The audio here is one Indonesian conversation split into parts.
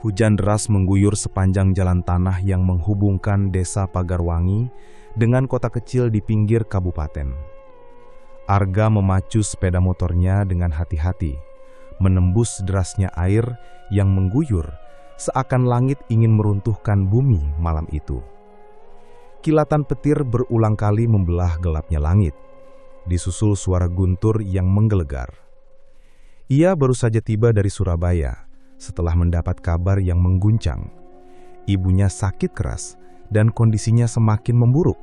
Hujan deras mengguyur sepanjang jalan tanah yang menghubungkan desa Pagarwangi dengan kota kecil di pinggir kabupaten. Arga memacu sepeda motornya dengan hati-hati, menembus derasnya air yang mengguyur seakan langit ingin meruntuhkan bumi malam itu. Kilatan petir berulang kali membelah gelapnya langit, disusul suara guntur yang menggelegar. Ia baru saja tiba dari Surabaya setelah mendapat kabar yang mengguncang. Ibunya sakit keras dan kondisinya semakin memburuk.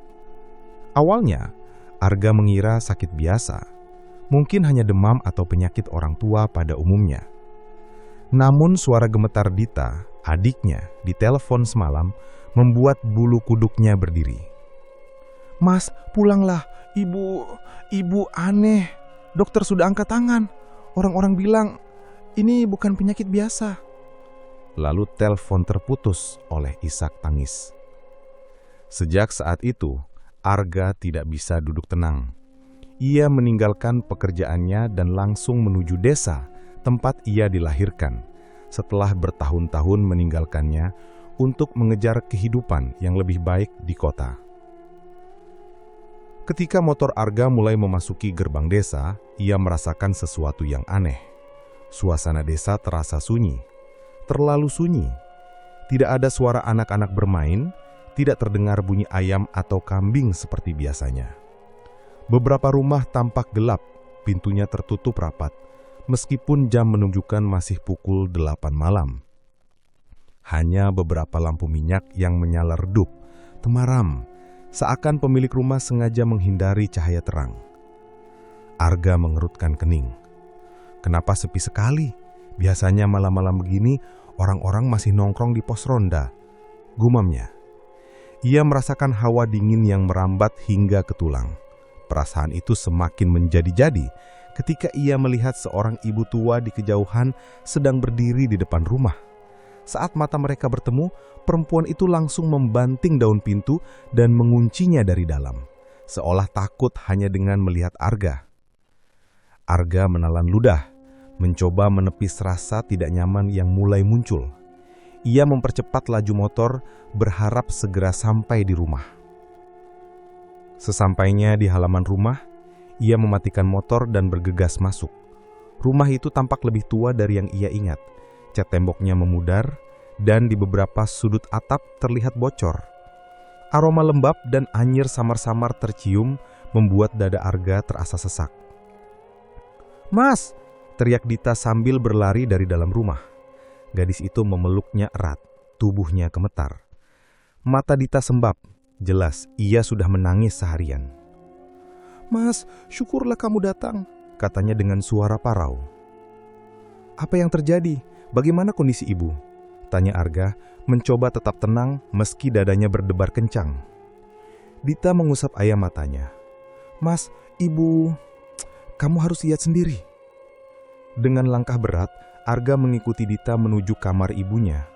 Awalnya, Arga mengira sakit biasa, mungkin hanya demam atau penyakit orang tua pada umumnya. Namun suara gemetar Dita, adiknya, di telepon semalam membuat bulu kuduknya berdiri. "Mas, pulanglah. Ibu aneh. Dokter sudah angkat tangan. Orang-orang bilang ini bukan penyakit biasa." Lalu telepon terputus oleh isak tangis. Sejak saat itu, Arga tidak bisa duduk tenang. Ia meninggalkan pekerjaannya dan langsung menuju desa tempat ia dilahirkan setelah bertahun-tahun meninggalkannya untuk mengejar kehidupan yang lebih baik di kota. Ketika motor Arga mulai memasuki gerbang desa, ia merasakan sesuatu yang aneh. Suasana desa terasa sunyi, terlalu sunyi. Tidak ada suara anak-anak bermain, tidak terdengar bunyi ayam atau kambing seperti biasanya. Beberapa rumah tampak gelap, pintunya tertutup rapat, meskipun jam menunjukkan masih pukul 8 malam. Hanya beberapa lampu minyak yang menyala redup, temaram, seakan pemilik rumah sengaja menghindari cahaya terang. Arga mengerutkan kening. Kenapa sepi sekali? Biasanya malam-malam begini, orang-orang masih nongkrong di pos ronda, gumamnya. Ia merasakan hawa dingin yang merambat hingga ke tulang. Perasaan itu semakin menjadi-jadi ketika ia melihat seorang ibu tua di kejauhan sedang berdiri di depan rumah. Saat mata mereka bertemu, perempuan itu langsung membanting daun pintu dan menguncinya dari dalam, seolah takut hanya dengan melihat Arga. Arga menelan ludah, mencoba menepis rasa tidak nyaman yang mulai muncul. Ia mempercepat laju motor, berharap segera sampai di rumah. Sesampainya di halaman rumah, ia mematikan motor dan bergegas masuk. Rumah itu tampak lebih tua dari yang ia ingat. Cat temboknya memudar, dan di beberapa sudut atap terlihat bocor. Aroma lembab dan anyir samar-samar tercium, membuat dada Arga terasa sesak. "Mas!" teriak Dita sambil berlari dari dalam rumah. Gadis itu memeluknya erat, tubuhnya gemetar. Mata Dita sembab, jelas ia sudah menangis seharian. "Mas, syukurlah kamu datang," katanya dengan suara parau. "Apa yang terjadi? Bagaimana kondisi ibu?" tanya Arga, mencoba tetap tenang meski dadanya berdebar kencang. Dita mengusap air matanya. "Mas, ibu, kamu harus lihat sendiri." Dengan langkah berat, Arga mengikuti Dita menuju kamar ibunya.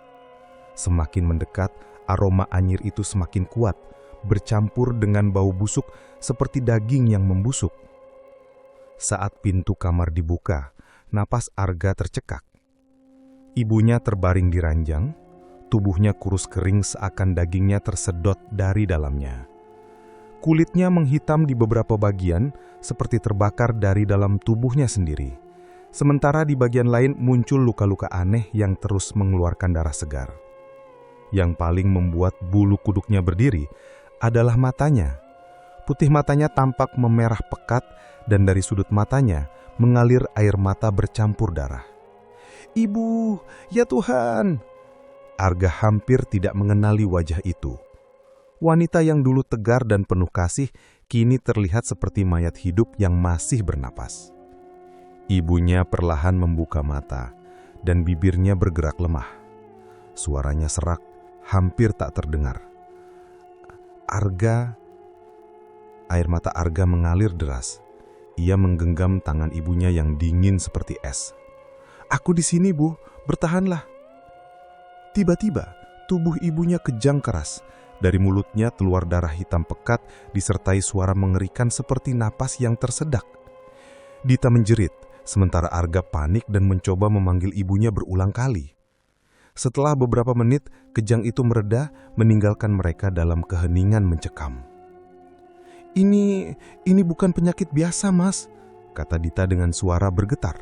Semakin mendekat, aroma anyir itu semakin kuat, bercampur dengan bau busuk seperti daging yang membusuk. Saat pintu kamar dibuka, napas Arga tercekak. Ibunya terbaring di ranjang, tubuhnya kurus kering seakan dagingnya tersedot dari dalamnya. Kulitnya menghitam di beberapa bagian seperti terbakar dari dalam tubuhnya sendiri. Sementara di bagian lain muncul luka-luka aneh yang terus mengeluarkan darah segar. Yang paling membuat bulu kuduknya berdiri adalah matanya. Putih matanya tampak memerah pekat dan dari sudut matanya mengalir air mata bercampur darah. "Ibu, ya Tuhan!" Arga hampir tidak mengenali wajah itu. Wanita yang dulu tegar dan penuh kasih kini terlihat seperti mayat hidup yang masih bernapas. Ibunya perlahan membuka mata dan bibirnya bergerak lemah. Suaranya serak, hampir tak terdengar. Air mata Arga mengalir deras. Ia menggenggam tangan ibunya yang dingin seperti es. "Aku di sini, Bu, bertahanlah." Tiba-tiba, tubuh ibunya kejang keras. Dari mulutnya keluar darah hitam pekat disertai suara mengerikan seperti napas yang tersedak. Dita menjerit, sementara Arga panik dan mencoba memanggil ibunya berulang kali. Setelah beberapa menit, kejang itu mereda, meninggalkan mereka dalam keheningan mencekam. Ini bukan penyakit biasa, Mas, kata Dita dengan suara bergetar.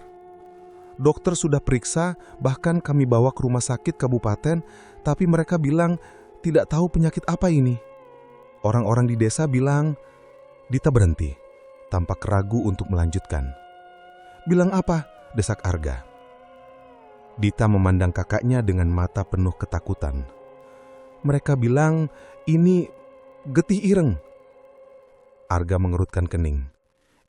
Dokter sudah periksa, bahkan kami bawa ke rumah sakit kabupaten, tapi mereka bilang tidak tahu penyakit apa ini. Orang-orang di desa bilang. Dita berhenti, tampak ragu untuk melanjutkan. Bilang apa? Desak Arga. Dita memandang kakaknya dengan mata penuh ketakutan. Mereka bilang ini getih ireng. Arga mengerutkan kening.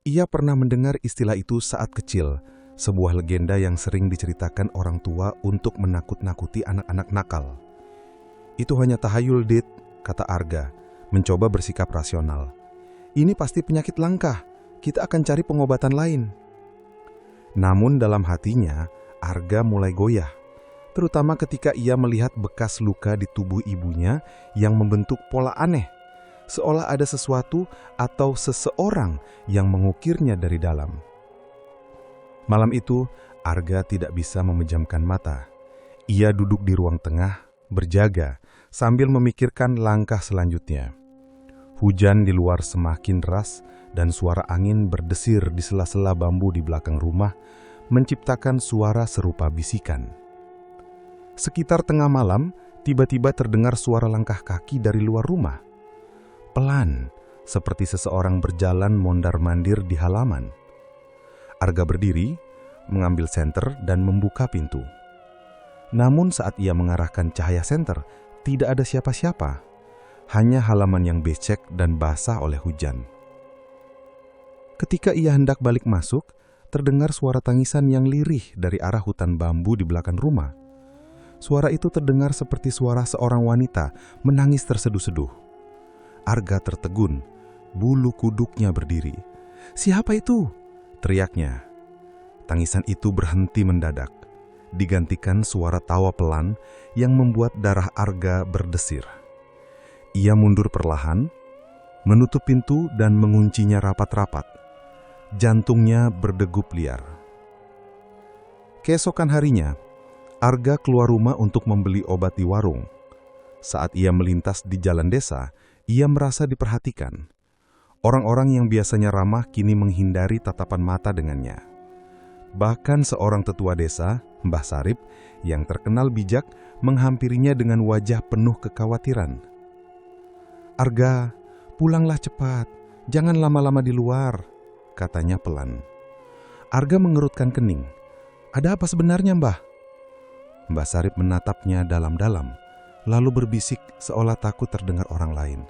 Ia pernah mendengar istilah itu saat kecil, sebuah legenda yang sering diceritakan orang tua untuk menakut-nakuti anak-anak nakal. Itu hanya tahayul, Dit, kata Arga, mencoba bersikap rasional. Ini pasti penyakit langka, kita akan cari pengobatan lain. Namun dalam hatinya, Arga mulai goyah, terutama ketika ia melihat bekas luka di tubuh ibunya yang membentuk pola aneh, seolah ada sesuatu atau seseorang yang mengukirnya dari dalam. Malam itu, Arga tidak bisa memejamkan mata. Ia duduk di ruang tengah, berjaga, sambil memikirkan langkah selanjutnya. Hujan di luar semakin deras dan suara angin berdesir di sela-sela bambu di belakang rumah menciptakan suara serupa bisikan. Sekitar tengah malam, tiba-tiba terdengar suara langkah kaki dari luar rumah. Pelan, seperti seseorang berjalan mondar-mandir di halaman. Arga berdiri, mengambil senter dan membuka pintu. Namun saat ia mengarahkan cahaya senter, tidak ada siapa-siapa. Hanya halaman yang becek dan basah oleh hujan. Ketika ia hendak balik masuk, terdengar suara tangisan yang lirih dari arah hutan bambu di belakang rumah. Suara itu terdengar seperti suara seorang wanita menangis terseduh-seduh. Arga tertegun, bulu kuduknya berdiri. "Siapa itu?" teriaknya. Tangisan itu berhenti mendadak, digantikan suara tawa pelan yang membuat darah Arga berdesir. Ia mundur perlahan, menutup pintu dan menguncinya rapat-rapat. Jantungnya berdegup liar. Keesokan harinya, Arga keluar rumah untuk membeli obat di warung. Saat ia melintas di jalan desa, ia merasa diperhatikan. Orang-orang yang biasanya ramah kini menghindari tatapan mata dengannya. Bahkan seorang tetua desa, Mbah Sarip, yang terkenal bijak, menghampirinya dengan wajah penuh kekhawatiran. "Arga, pulanglah cepat, jangan lama-lama di luar," katanya pelan. Arga mengerutkan kening. "Ada apa sebenarnya, Mbah?" Mbah Sarip menatapnya dalam-dalam, lalu berbisik seolah takut terdengar orang lain.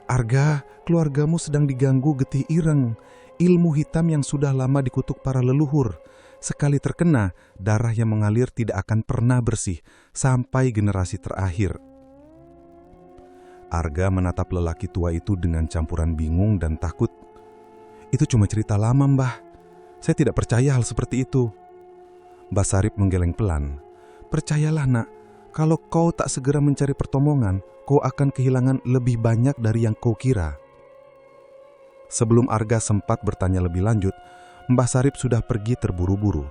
"Arga, keluargamu sedang diganggu getih ireng, ilmu hitam yang sudah lama dikutuk para leluhur. Sekali terkena, darah yang mengalir tidak akan pernah bersih sampai generasi terakhir." Arga menatap lelaki tua itu dengan campuran bingung dan takut. "Itu cuma cerita lama, Mbah. Saya tidak percaya hal seperti itu." Mbah Sarip menggeleng pelan. "Percayalah, Nak, kalau kau tak segera mencari pertolongan, kau akan kehilangan lebih banyak dari yang kau kira." Sebelum Arga sempat bertanya lebih lanjut, Mbah Sarip sudah pergi terburu-buru,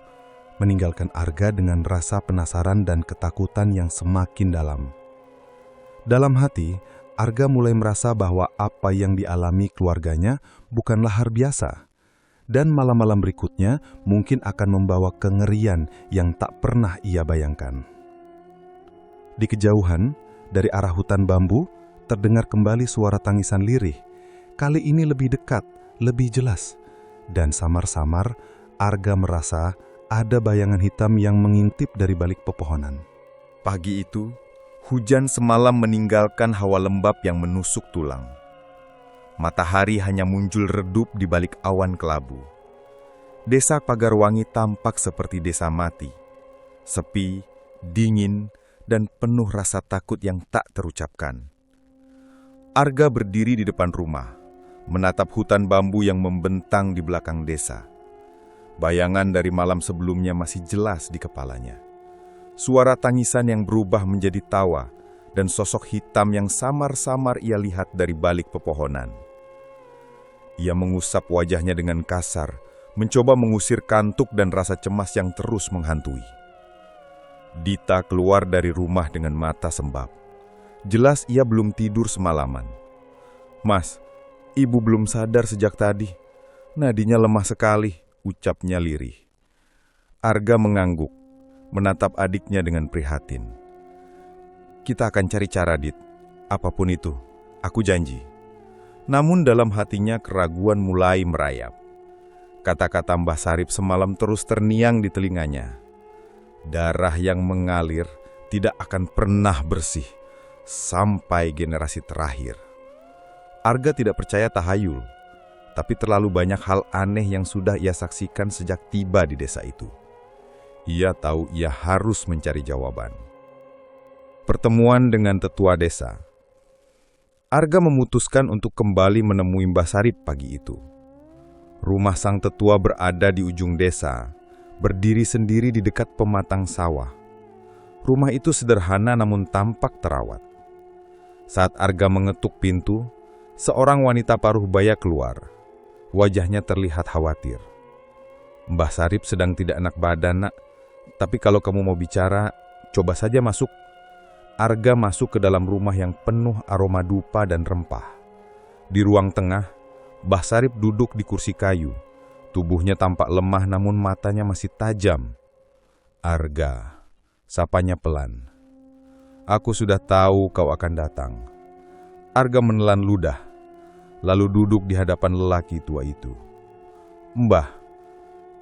meninggalkan Arga dengan rasa penasaran dan ketakutan yang semakin dalam. Dalam hati, Arga mulai merasa bahwa apa yang dialami keluarganya bukanlah hal biasa, dan malam-malam berikutnya mungkin akan membawa kengerian yang tak pernah ia bayangkan. Di kejauhan, dari arah hutan bambu, terdengar kembali suara tangisan lirih. Kali ini lebih dekat, lebih jelas, dan samar-samar Arga merasa ada bayangan hitam yang mengintip dari balik pepohonan. Pagi itu, hujan semalam meninggalkan hawa lembab yang menusuk tulang. Matahari hanya muncul redup di balik awan kelabu. Desa Pagarwangi tampak seperti desa mati, sepi, dingin, dan penuh rasa takut yang tak terucapkan. Arga berdiri di depan rumah, menatap hutan bambu yang membentang di belakang desa. Bayangan dari malam sebelumnya masih jelas di kepalanya. Suara tangisan yang berubah menjadi tawa, dan sosok hitam yang samar-samar ia lihat dari balik pepohonan. Ia mengusap wajahnya dengan kasar, mencoba mengusir kantuk dan rasa cemas yang terus menghantui. Dita keluar dari rumah dengan mata sembab. Jelas ia belum tidur semalaman. "Mas, ibu belum sadar sejak tadi. Nadinya lemah sekali," ucapnya lirih. Arga mengangguk, menatap adiknya dengan prihatin. "Kita akan cari cara, Dit. Apapun itu, aku janji." Namun dalam hatinya keraguan mulai merayap. Kata-kata Mbah Sarip semalam terus terngiang di telinganya. Darah yang mengalir tidak akan pernah bersih sampai generasi terakhir. Arga tidak percaya tahayul, tapi terlalu banyak hal aneh yang sudah ia saksikan sejak tiba di desa itu. Ia tahu ia harus mencari jawaban. Pertemuan dengan tetua desa. Arga memutuskan untuk kembali menemui Mbah Sarip pagi itu. Rumah sang tetua berada di ujung desa, berdiri sendiri di dekat pematang sawah. Rumah itu sederhana namun tampak terawat. Saat Arga mengetuk pintu, seorang wanita paruh baya keluar. Wajahnya terlihat khawatir. "Mbah Sarip sedang tidak enak badan, Nak. Tapi kalau kamu mau bicara, coba saja masuk." Arga masuk ke dalam rumah yang penuh aroma dupa dan rempah. Di ruang tengah, Mbah Sarip duduk di kursi kayu. Tubuhnya tampak lemah namun matanya masih tajam. "Arga," sapanya pelan. "Aku sudah tahu kau akan datang." Arga menelan ludah, lalu duduk di hadapan lelaki tua itu. "Mbah,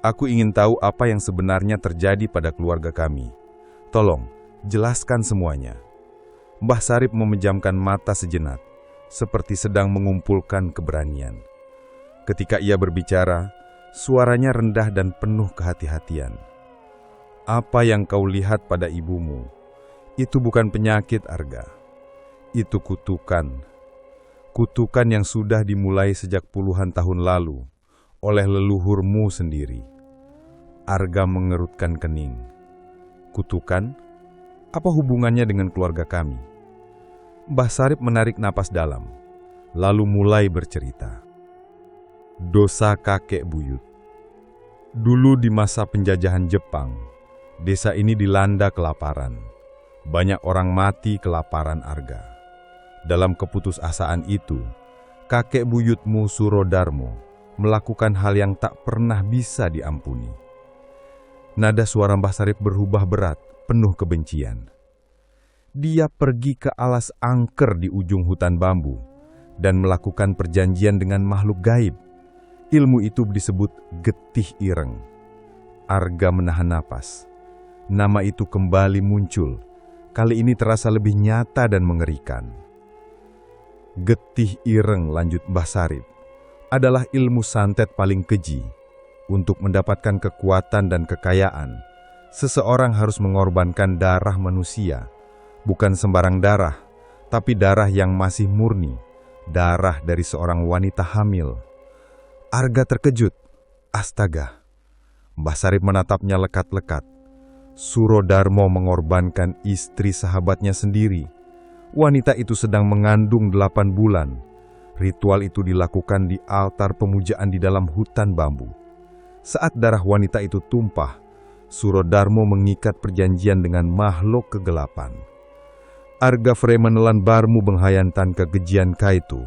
aku ingin tahu apa yang sebenarnya terjadi pada keluarga kami. Tolong, jelaskan semuanya." Mbah Sarip memejamkan mata sejenak, seperti sedang mengumpulkan keberanian. Ketika ia berbicara, suaranya rendah dan penuh kehati-hatian. "Apa yang kau lihat pada ibumu, itu bukan penyakit, Arga. Itu kutukan. Kutukan yang sudah dimulai sejak puluhan tahun lalu oleh leluhurmu sendiri." Arga mengerutkan kening. "Kutukan? Apa hubungannya dengan keluarga kami?" Mbah Sarip menarik napas dalam, lalu mulai bercerita. Dosa kakek buyut. Dulu di masa penjajahan Jepang, desa ini dilanda kelaparan. Banyak orang mati kelaparan, Arga. Dalam keputusasaan itu, kakek buyutmu Surodarmo melakukan hal yang tak pernah bisa diampuni. Nada suara Mbah Sarip berubah berat, penuh kebencian. Dia pergi ke alas angker di ujung hutan bambu dan melakukan perjanjian dengan makhluk gaib. Ilmu itu disebut getih ireng. Arga menahan napas. Nama itu kembali muncul. Kali ini terasa lebih nyata dan mengerikan. Getih ireng, lanjut Mbah Sarip, adalah ilmu santet paling keji. Untuk mendapatkan kekuatan dan kekayaan, seseorang harus mengorbankan darah manusia. Bukan sembarang darah, tapi darah yang masih murni, darah dari seorang wanita hamil. Arga terkejut. Astaga. Mbah Sarip menatapnya lekat-lekat. Surodarmo mengorbankan istri sahabatnya sendiri. Wanita itu sedang mengandung 8 bulan. Ritual itu dilakukan di altar pemujaan di dalam hutan bambu. Saat darah wanita itu tumpah, Surodarmo mengikat perjanjian dengan makhluk kegelapan. Arga Frey menelan barmu benghayantan kekejian kaitu.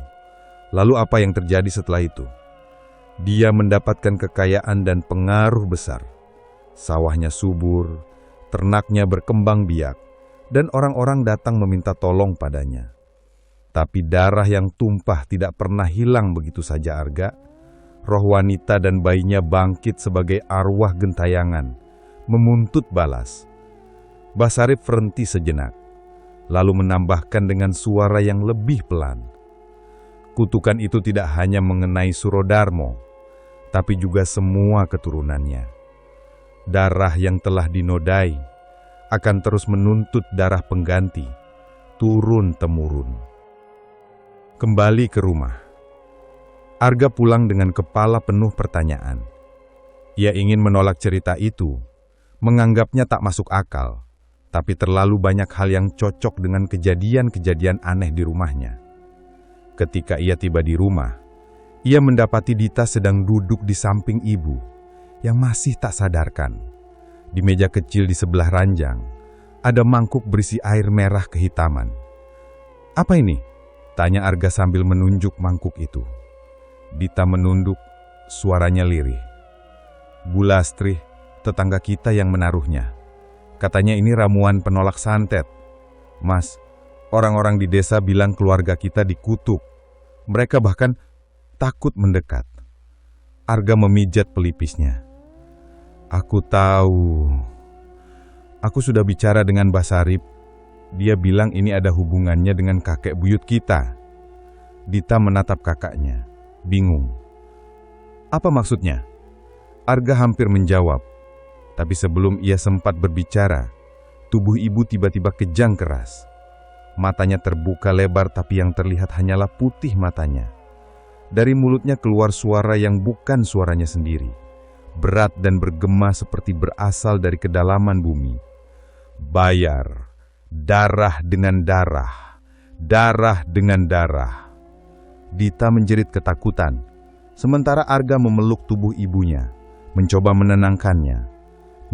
Lalu apa yang terjadi setelah itu? Dia mendapatkan kekayaan dan pengaruh besar. Sawahnya subur, ternaknya berkembang biak, dan orang-orang datang meminta tolong padanya. Tapi darah yang tumpah tidak pernah hilang begitu saja, Arga. Roh wanita dan bayinya bangkit sebagai arwah gentayangan, memuntut balas. Mbah Sarip berhenti sejenak, lalu menambahkan dengan suara yang lebih pelan. Kutukan itu tidak hanya mengenai Surodarmo, tapi juga semua keturunannya. Darah yang telah dinodai akan terus menuntut darah pengganti, turun-temurun. Kembali ke rumah. Arga pulang dengan kepala penuh pertanyaan. Ia ingin menolak cerita itu, menganggapnya tak masuk akal, tapi terlalu banyak hal yang cocok dengan kejadian-kejadian aneh di rumahnya. Ketika ia tiba di rumah, ia mendapati Dita sedang duduk di samping ibu yang masih tak sadarkan. Di meja kecil di sebelah ranjang, Ada mangkuk berisi air merah kehitaman. "Apa ini?" tanya Arga sambil menunjuk mangkuk itu. Dita menunduk, suaranya lirih. "Bu Lastri, tetangga kita yang menaruhnya. Katanya ini ramuan penolak santet. Mas, orang-orang di desa bilang keluarga kita dikutuk. Mereka bahkan takut mendekat." Arga memijat pelipisnya. "Aku tahu. Aku sudah bicara dengan Mbah Sarip. Dia bilang ini ada hubungannya dengan kakek buyut kita." Dita menatap kakaknya, bingung. "Apa maksudnya?" Arga hampir menjawab. Tapi sebelum ia sempat berbicara, tubuh ibu tiba-tiba kejang keras. Matanya terbuka lebar tapi yang terlihat hanyalah putih matanya. Dari mulutnya keluar suara yang bukan suaranya sendiri. Berat dan bergema seperti berasal dari kedalaman bumi. "Bayar, darah dengan darah, darah dengan darah." Dita menjerit ketakutan, sementara Arga memeluk tubuh ibunya, mencoba menenangkannya.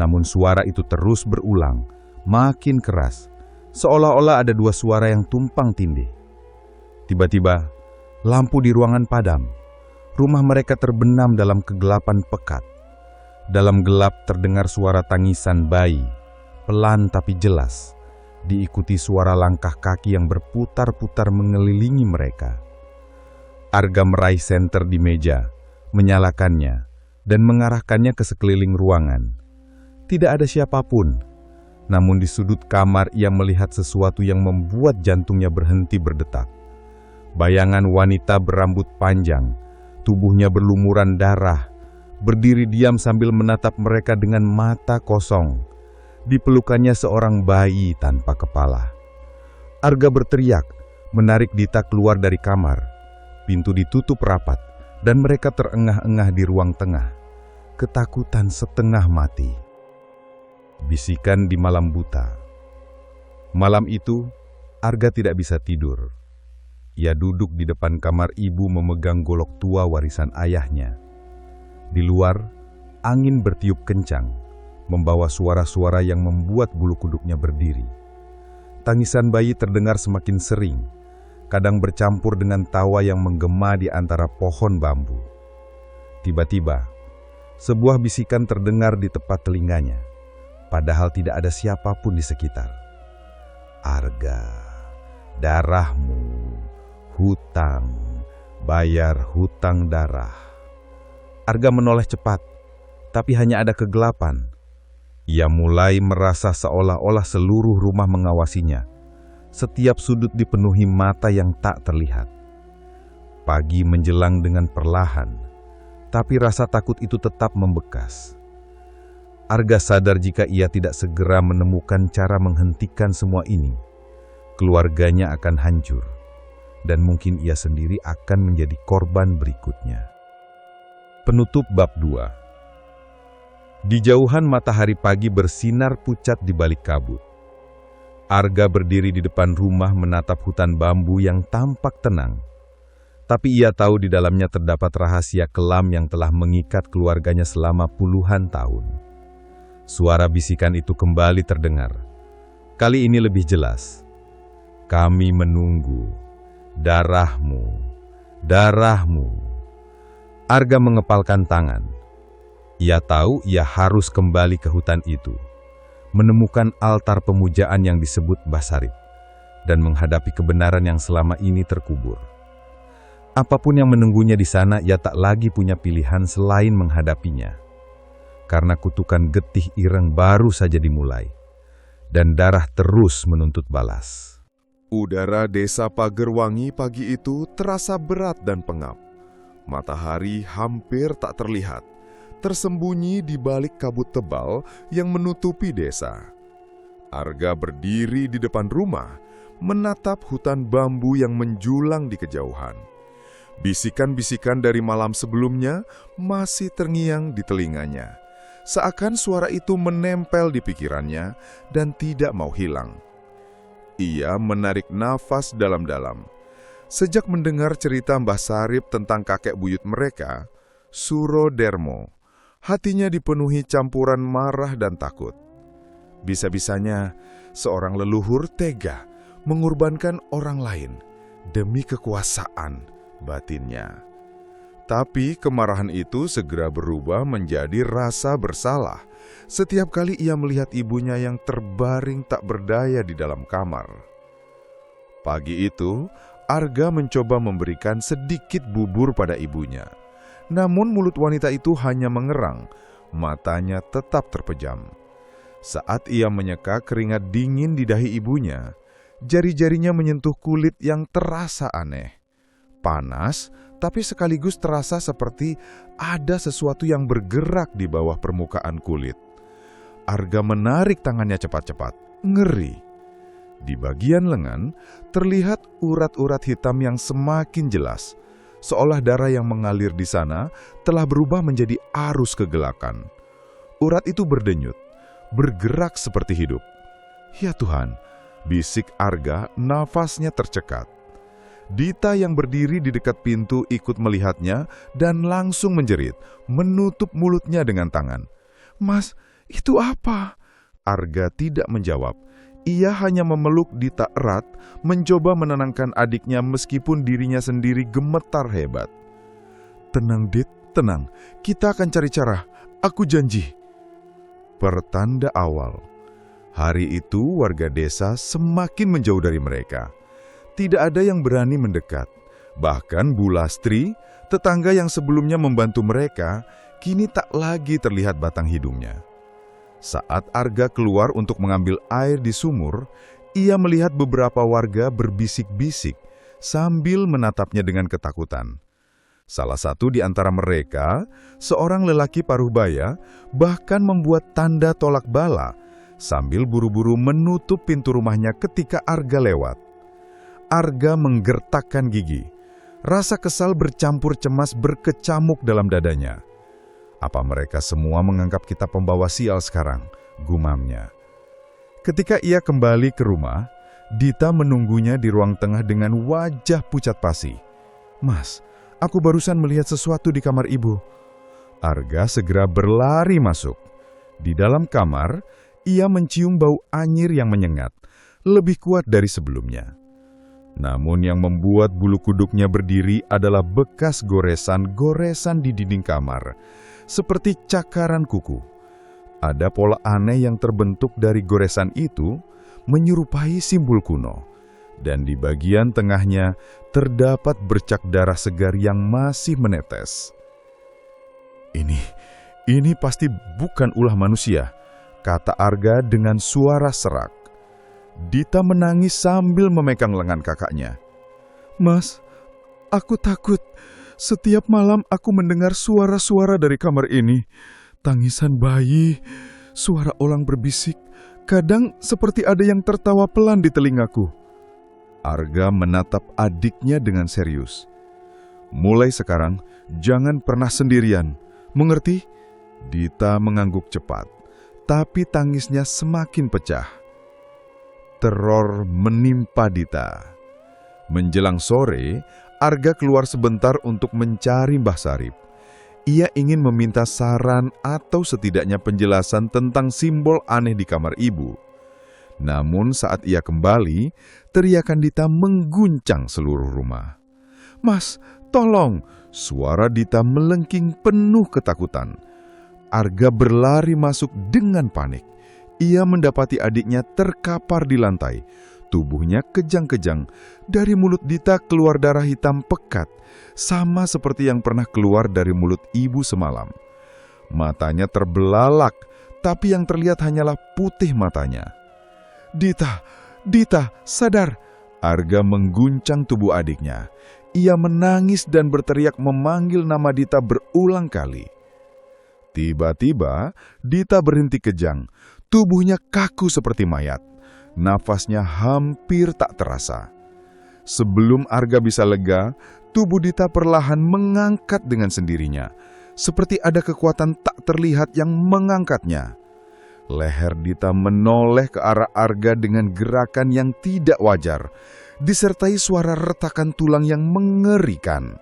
Namun suara itu terus berulang, makin keras, seolah-olah ada dua suara yang tumpang tindih. Tiba-tiba, lampu di ruangan padam. Rumah mereka terbenam dalam kegelapan pekat. Dalam gelap terdengar suara tangisan bayi, pelan tapi jelas, diikuti suara langkah kaki yang berputar-putar mengelilingi mereka. Arga meraih senter di meja, menyalakannya, dan mengarahkannya ke sekeliling ruangan. Tidak ada siapapun, namun di sudut kamar ia melihat sesuatu yang membuat jantungnya berhenti berdetak. Bayangan wanita berambut panjang, tubuhnya berlumuran darah, berdiri diam sambil menatap mereka dengan mata kosong. Di pelukannya seorang bayi tanpa kepala. Arga berteriak, menarik Dita keluar dari kamar. Pintu ditutup rapat, dan mereka terengah-engah di ruang tengah. Ketakutan setengah mati. Bisikan di malam buta. Malam itu, Arga tidak bisa tidur. Ia duduk di depan kamar ibu memegang golok tua warisan ayahnya. Di luar, angin bertiup kencang, membawa suara-suara yang membuat bulu kuduknya berdiri. Tangisan bayi terdengar semakin sering, kadang bercampur dengan tawa yang menggema di antara pohon bambu. Tiba-tiba, sebuah bisikan terdengar di tepat telinganya, padahal tidak ada siapapun di sekitar. "Arga, darahmu, hutang, bayar hutang darah." Arga menoleh cepat, tapi hanya ada kegelapan. Ia mulai merasa seolah-olah seluruh rumah mengawasinya. Setiap sudut dipenuhi mata yang tak terlihat. Pagi menjelang dengan perlahan, tapi rasa takut itu tetap membekas. Arga sadar jika ia tidak segera menemukan cara menghentikan semua ini, keluarganya akan hancur, dan mungkin ia sendiri akan menjadi korban berikutnya. Penutup bab 2. Di jauhan matahari pagi bersinar pucat di balik kabut. Arga berdiri di depan rumah menatap hutan bambu yang tampak tenang. Tapi ia tahu di dalamnya terdapat rahasia kelam yang telah mengikat keluarganya selama puluhan tahun. Suara bisikan itu kembali terdengar. Kali ini lebih jelas. "Kami menunggu. Darahmu. Darahmu." Arga mengepalkan tangan. Ia tahu ia harus kembali ke hutan itu, menemukan altar pemujaan yang disebut Mbah Sarip, dan menghadapi kebenaran yang selama ini terkubur. Apapun yang menunggunya di sana, ia tak lagi punya pilihan selain menghadapinya. Karena kutukan getih ireng baru saja dimulai, dan darah terus menuntut balas. Udara desa Pagerwangi pagi itu terasa berat dan pengap. Matahari hampir tak terlihat, tersembunyi di balik kabut tebal yang menutupi desa. Arga berdiri di depan rumah, menatap hutan bambu yang menjulang di kejauhan. Bisikan-bisikan dari malam sebelumnya masih terngiang di telinganya, seakan suara itu menempel di pikirannya dan tidak mau hilang. Ia menarik nafas dalam-dalam. Sejak mendengar cerita Mbah Sarip tentang kakek buyut mereka, Suro Dermo, hatinya dipenuhi campuran marah dan takut. Bisa-bisanya, seorang leluhur tega mengorbankan orang lain demi kekuasaan batinnya. Tapi kemarahan itu segera berubah menjadi rasa bersalah setiap kali ia melihat ibunya yang terbaring tak berdaya di dalam kamar. Pagi itu, Arga mencoba memberikan sedikit bubur pada ibunya. Namun mulut wanita itu hanya mengerang, matanya tetap terpejam. Saat ia menyeka keringat dingin di dahi ibunya, jari-jarinya menyentuh kulit yang terasa aneh. Panas, tapi sekaligus terasa seperti ada sesuatu yang bergerak di bawah permukaan kulit. Arga menarik tangannya cepat-cepat, ngeri. Di bagian lengan, terlihat urat-urat hitam yang semakin jelas, seolah darah yang mengalir di sana telah berubah menjadi arus kegelakan. Urat itu berdenyut, bergerak seperti hidup. Ya Tuhan, bisik Arga, nafasnya tercekat. Dita yang berdiri di dekat pintu ikut melihatnya dan langsung menjerit, menutup mulutnya dengan tangan. "Mas, itu apa?" Arga tidak menjawab. Ia hanya memeluk Dita erat, mencoba menenangkan adiknya meskipun dirinya sendiri gemetar hebat. "Tenang, Dit, tenang. Kita akan cari cara. Aku janji." Pertanda awal. Hari itu warga desa semakin menjauh dari mereka. Tidak ada yang berani mendekat. Bahkan Bu Lastri, tetangga yang sebelumnya membantu mereka, kini tak lagi terlihat batang hidungnya. Saat Arga keluar untuk mengambil air di sumur, ia melihat beberapa warga berbisik-bisik sambil menatapnya dengan ketakutan. Salah satu di antara mereka, seorang lelaki paruh baya, bahkan membuat tanda tolak bala sambil buru-buru menutup pintu rumahnya ketika Arga lewat. Arga menggertakkan gigi. Rasa kesal bercampur cemas berkecamuk dalam dadanya. "Apa mereka semua menganggap kita pembawa sial sekarang?" gumamnya. Ketika ia kembali ke rumah, Dita menunggunya di ruang tengah dengan wajah pucat pasi. "Mas, aku barusan melihat sesuatu di kamar ibu." Arga segera berlari masuk. Di dalam kamar, ia mencium bau anyir yang menyengat, lebih kuat dari sebelumnya. Namun yang membuat bulu kuduknya berdiri adalah bekas goresan-goresan di dinding kamar, seperti cakaran kuku. Ada pola aneh yang terbentuk dari goresan itu, menyerupai simbol kuno. Dan di bagian tengahnya terdapat bercak darah segar yang masih menetes. Ini pasti bukan ulah manusia," kata Arga dengan suara serak. Dita menangis sambil memegang lengan kakaknya. "Mas, aku takut. Setiap malam aku mendengar suara-suara dari kamar ini. Tangisan bayi, suara orang berbisik, kadang seperti ada yang tertawa pelan di telingaku." Arga menatap adiknya dengan serius. "Mulai sekarang, jangan pernah sendirian. Mengerti?" Dita mengangguk cepat, tapi tangisnya semakin pecah. Teror menimpa Dita. Menjelang sore, Arga keluar sebentar untuk mencari Mbah Sarip. Ia ingin meminta saran atau setidaknya penjelasan tentang simbol aneh di kamar ibu. Namun saat ia kembali, teriakan Dita mengguncang seluruh rumah. "Mas, tolong!" Suara Dita melengking penuh ketakutan. Arga berlari masuk dengan panik. Ia mendapati adiknya terkapar di lantai. Tubuhnya kejang-kejang. Dari mulut Dita keluar darah hitam pekat, sama seperti yang pernah keluar dari mulut ibu semalam. Matanya terbelalak, tapi yang terlihat hanyalah putih matanya. Dita, sadar!" Arga mengguncang tubuh adiknya. Ia menangis dan berteriak memanggil nama Dita berulang kali. Tiba-tiba, Dita berhenti kejang. Tubuhnya kaku seperti mayat. Nafasnya hampir tak terasa. Sebelum Arga bisa lega, tubuh Dita perlahan mengangkat dengan sendirinya. Seperti ada kekuatan tak terlihat yang mengangkatnya. Leher Dita menoleh ke arah Arga dengan gerakan yang tidak wajar, disertai suara retakan tulang yang mengerikan.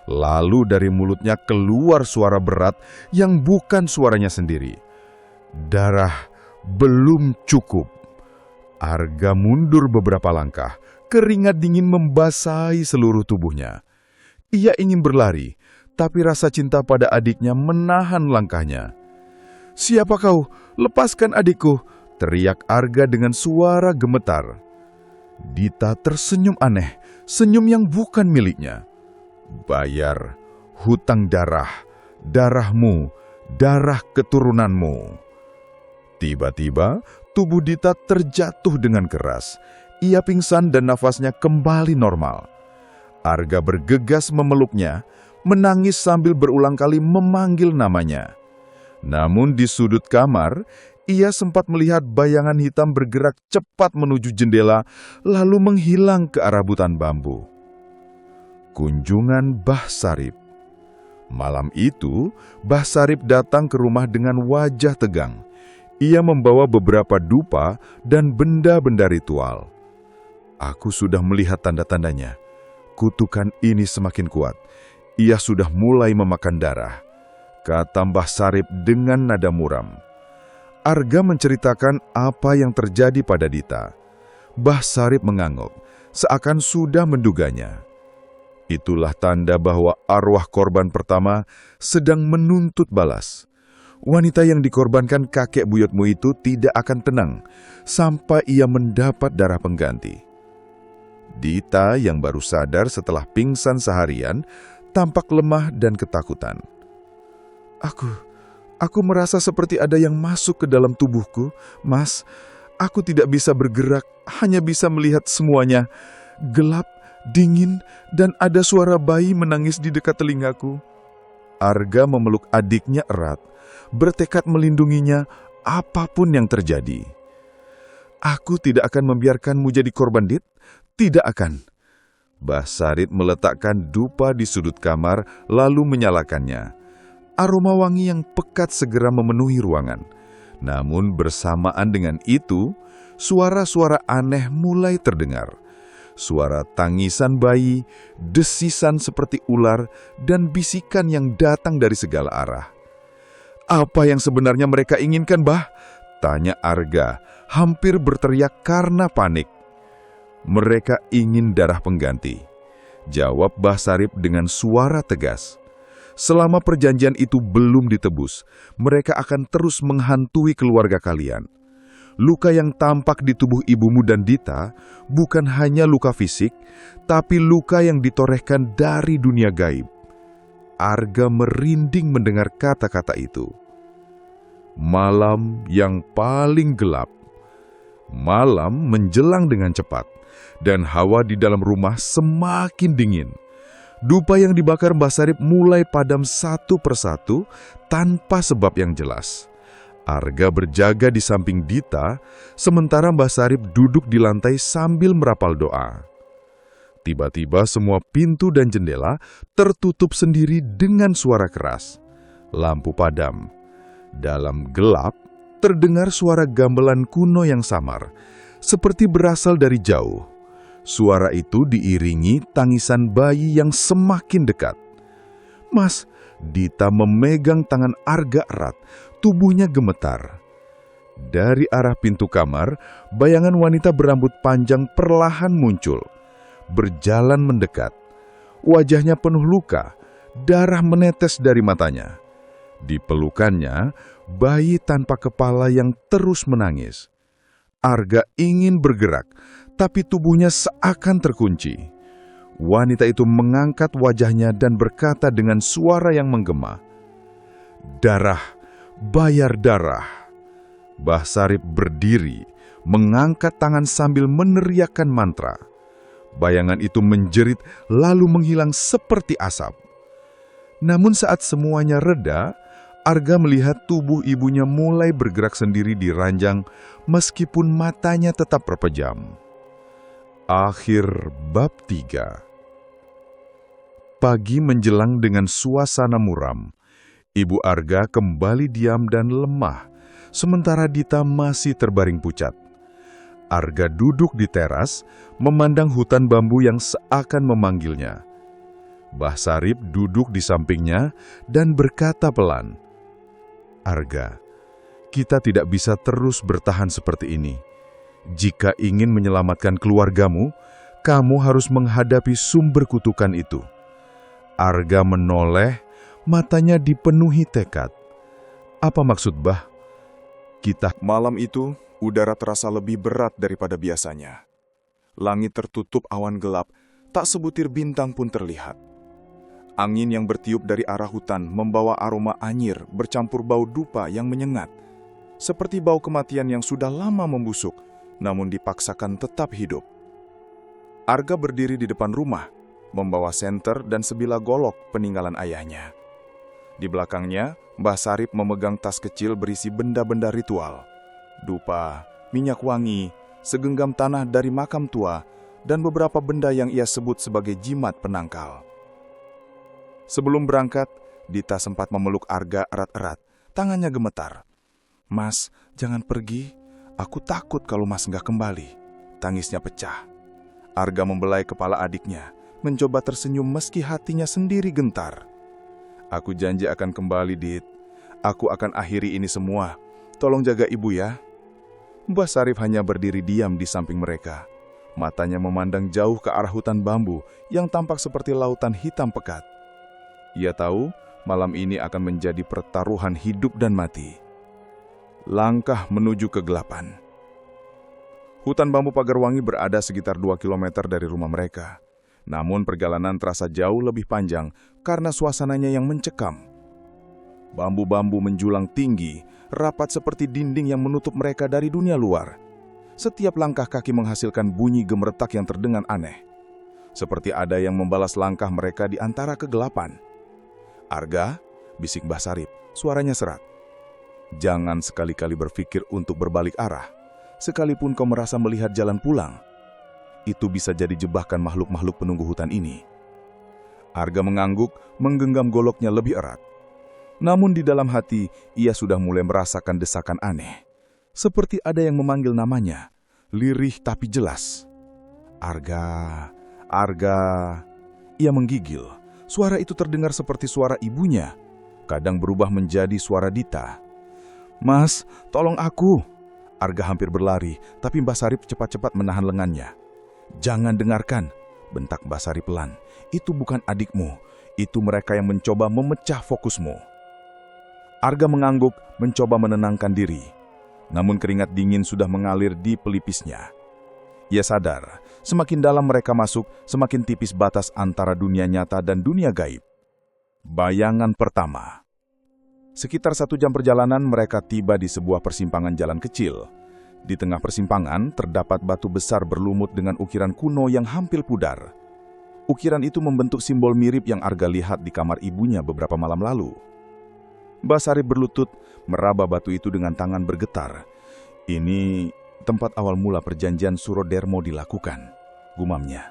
Lalu dari mulutnya keluar suara berat yang bukan suaranya sendiri. "Darah belum cukup." Arga mundur beberapa langkah, keringat dingin membasahi seluruh tubuhnya. Ia ingin berlari, tapi rasa cinta pada adiknya menahan langkahnya. "Siapa kau? Lepaskan adikku!" teriak Arga dengan suara gemetar. Dita tersenyum aneh, senyum yang bukan miliknya. "Bayar hutang darah, darahmu, darah keturunanmu." Tiba-tiba, tubuh Dita terjatuh dengan keras. Ia pingsan dan nafasnya kembali normal. Arga bergegas memeluknya, menangis sambil berulang kali memanggil namanya. Namun di sudut kamar, ia sempat melihat bayangan hitam bergerak cepat menuju jendela, lalu menghilang ke arah hutan bambu. Kunjungan Mbah Sarip. Malam itu, Mbah Sarip datang ke rumah dengan wajah tegang. Ia membawa beberapa dupa dan benda-benda ritual. "Aku sudah melihat tanda-tandanya. Kutukan ini semakin kuat. Ia sudah mulai memakan darah," kata Mbah Sarip dengan nada muram. Arga menceritakan apa yang terjadi pada Dita. Mbah Sarip mengangguk, seakan sudah menduganya. Itulah tanda bahwa arwah korban pertama sedang menuntut balas. Wanita yang dikorbankan kakek buyutmu itu tidak akan tenang sampai ia mendapat darah pengganti. Dita yang baru sadar setelah pingsan seharian tampak lemah dan ketakutan. Aku merasa seperti ada yang masuk ke dalam tubuhku, Mas. Aku tidak bisa bergerak, hanya bisa melihat semuanya. Gelap, dingin, dan ada suara bayi menangis di dekat telingaku." Arga memeluk adiknya erat, bertekad melindunginya apapun yang terjadi. "Aku tidak akan membiarkanmu jadi korban, Dit. Tidak akan." Mbah Sarip meletakkan dupa di sudut kamar lalu menyalakannya. Aroma wangi yang pekat segera memenuhi ruangan. Namun bersamaan dengan itu, suara-suara aneh mulai terdengar. Suara tangisan bayi, desisan seperti ular, dan bisikan yang datang dari segala arah. "Apa yang sebenarnya mereka inginkan, Bah?" tanya Arga, hampir berteriak karena panik. "Mereka ingin darah pengganti," jawab Mbah Sarip dengan suara tegas. "Selama perjanjian itu belum ditebus, mereka akan terus menghantui keluarga kalian. Luka yang tampak di tubuh ibumu dan Dita bukan hanya luka fisik, tapi luka yang ditorehkan dari dunia gaib." Arga merinding mendengar kata-kata itu. Malam yang paling gelap. Malam menjelang dengan cepat, dan hawa di dalam rumah semakin dingin. Dupa yang dibakar Mbah Sarip mulai padam satu persatu tanpa sebab yang jelas. Arga berjaga di samping Dita, sementara Mbah Sarip duduk di lantai sambil merapal doa. Tiba-tiba semua pintu dan jendela tertutup sendiri dengan suara keras. Lampu padam. Dalam gelap, terdengar suara gamelan kuno yang samar, seperti berasal dari jauh. Suara itu diiringi tangisan bayi yang semakin dekat. "Mas," Dita memegang tangan Arga erat, tubuhnya gemetar. Dari arah pintu kamar, bayangan wanita berambut panjang perlahan muncul, berjalan mendekat. Wajahnya penuh luka, darah menetes dari matanya. Di pelukannya, bayi tanpa kepala yang terus menangis. Arga ingin bergerak, tapi tubuhnya seakan terkunci. Wanita itu mengangkat wajahnya dan berkata dengan suara yang menggema, "Darah, bayar darah." Mbah Sarip berdiri, mengangkat tangan sambil meneriakkan mantra. Bayangan itu menjerit lalu menghilang seperti asap. Namun saat semuanya reda, Arga melihat tubuh ibunya mulai bergerak sendiri di ranjang meskipun matanya tetap terpejam. Akhir bab 3. Pagi menjelang dengan suasana muram. Ibu Arga kembali diam dan lemah, sementara Dita masih terbaring pucat. Arga duduk di teras, memandang hutan bambu yang seakan memanggilnya. Mbah Sarip duduk di sampingnya dan berkata pelan, "Arga, kita tidak bisa terus bertahan seperti ini. Jika ingin menyelamatkan keluargamu, kamu harus menghadapi sumber kutukan itu. Arga menoleh, matanya dipenuhi tekad. Apa maksud Bah? Malam itu, udara terasa lebih berat daripada biasanya. Langit tertutup awan gelap, tak sebutir bintang pun terlihat. Angin yang bertiup dari arah hutan membawa aroma anyir bercampur bau dupa yang menyengat, seperti bau kematian yang sudah lama membusuk, namun dipaksakan tetap hidup. Arga berdiri di depan rumah, membawa senter dan sebilah golok peninggalan ayahnya. Di belakangnya, Mbah Sarip memegang tas kecil berisi benda-benda ritual, dupa, minyak wangi, segenggam tanah dari makam tua, dan beberapa benda yang ia sebut sebagai jimat penangkal. Sebelum berangkat, Dita sempat memeluk Arga erat-erat, tangannya gemetar. "Mas, jangan pergi. Aku takut kalau Mas nggak kembali." Tangisnya pecah. Arga membelai kepala adiknya, mencoba tersenyum meski hatinya sendiri gentar. "Aku janji akan kembali, Dit. Aku akan akhiri ini semua. Tolong jaga ibu ya." Mbah Sarip hanya berdiri diam di samping mereka. Matanya memandang jauh ke arah hutan bambu yang tampak seperti lautan hitam pekat. Ia tahu malam ini akan menjadi pertaruhan hidup dan mati. Langkah menuju kegelapan. Hutan bambu Pagarwangi berada sekitar 2 km dari rumah mereka. Namun perjalanan terasa jauh lebih panjang karena suasananya yang mencekam. Bambu-bambu menjulang tinggi, rapat seperti dinding yang menutup mereka dari dunia luar. Setiap langkah kaki menghasilkan bunyi gemeretak yang terdengar aneh. Seperti ada yang membalas langkah mereka di antara kegelapan. "Arga," bisik Mbah Sarip, suaranya serak. "Jangan sekali-kali berpikir untuk berbalik arah, sekalipun kau merasa melihat jalan pulang. Itu bisa jadi jebakan makhluk-makhluk penunggu hutan ini." Arga mengangguk, menggenggam goloknya lebih erat. Namun di dalam hati, ia sudah mulai merasakan desakan aneh. Seperti ada yang memanggil namanya, lirih tapi jelas. "Arga, Arga." Ia menggigil. Suara itu terdengar seperti suara ibunya, kadang berubah menjadi suara Dita. "Mas, tolong aku." Arga hampir berlari, tapi Mbah Sarip cepat-cepat menahan lengannya. "Jangan dengarkan," bentak Mbah Sarip pelan. "Itu bukan adikmu, itu mereka yang mencoba memecah fokusmu." Arga mengangguk, mencoba menenangkan diri. Namun keringat dingin sudah mengalir di pelipisnya. Ia sadar, semakin dalam mereka masuk, semakin tipis batas antara dunia nyata dan dunia gaib. Bayangan pertama. Sekitar 1 jam perjalanan, mereka tiba di sebuah persimpangan jalan kecil. Di tengah persimpangan, terdapat batu besar berlumut dengan ukiran kuno yang hampir pudar. Ukiran itu membentuk simbol mirip yang Arga lihat di kamar ibunya beberapa malam lalu. Mbah Sarip berlutut, meraba batu itu dengan tangan bergetar. "Ini tempat awal mula perjanjian Surodermo dilakukan," gumamnya.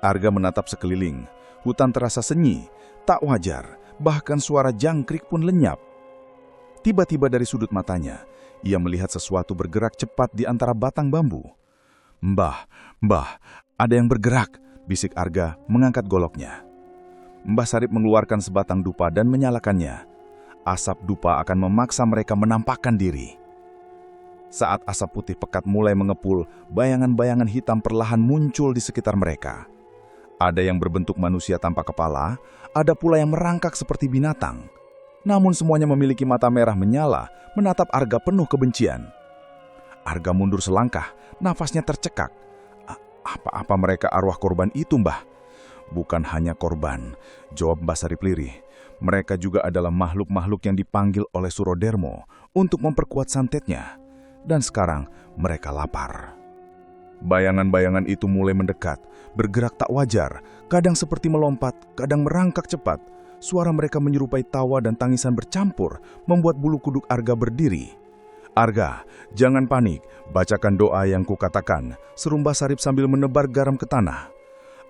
Arga menatap sekeliling. Hutan terasa sunyi, tak wajar, bahkan suara jangkrik pun lenyap. Tiba-tiba dari sudut matanya, ia melihat sesuatu bergerak cepat di antara batang bambu. Mbah, ada yang bergerak," bisik Arga mengangkat goloknya. Mbah Sarip mengeluarkan sebatang dupa dan menyalakannya. Asap dupa akan memaksa mereka menampakkan diri. Saat asap putih pekat mulai mengepul, bayangan-bayangan hitam perlahan muncul di sekitar mereka. Ada yang berbentuk manusia tanpa kepala, ada pula yang merangkak seperti binatang. Namun semuanya memiliki mata merah menyala, menatap Arga penuh kebencian. Arga mundur selangkah, nafasnya tercekak. Apa mereka arwah korban itu, Mbah?" "Bukan hanya korban," jawab Mbah Sarip lirih. "Mereka juga adalah makhluk-makhluk yang dipanggil oleh Surodermo untuk memperkuat santetnya. Dan sekarang mereka lapar." Bayangan-bayangan itu mulai mendekat, bergerak tak wajar, kadang seperti melompat, kadang merangkak cepat. Suara mereka menyerupai tawa dan tangisan bercampur, membuat bulu kuduk Arga berdiri. "Arga, jangan panik, bacakan doa yang kukatakan," seru Mbah Sarip sambil menebar garam ke tanah.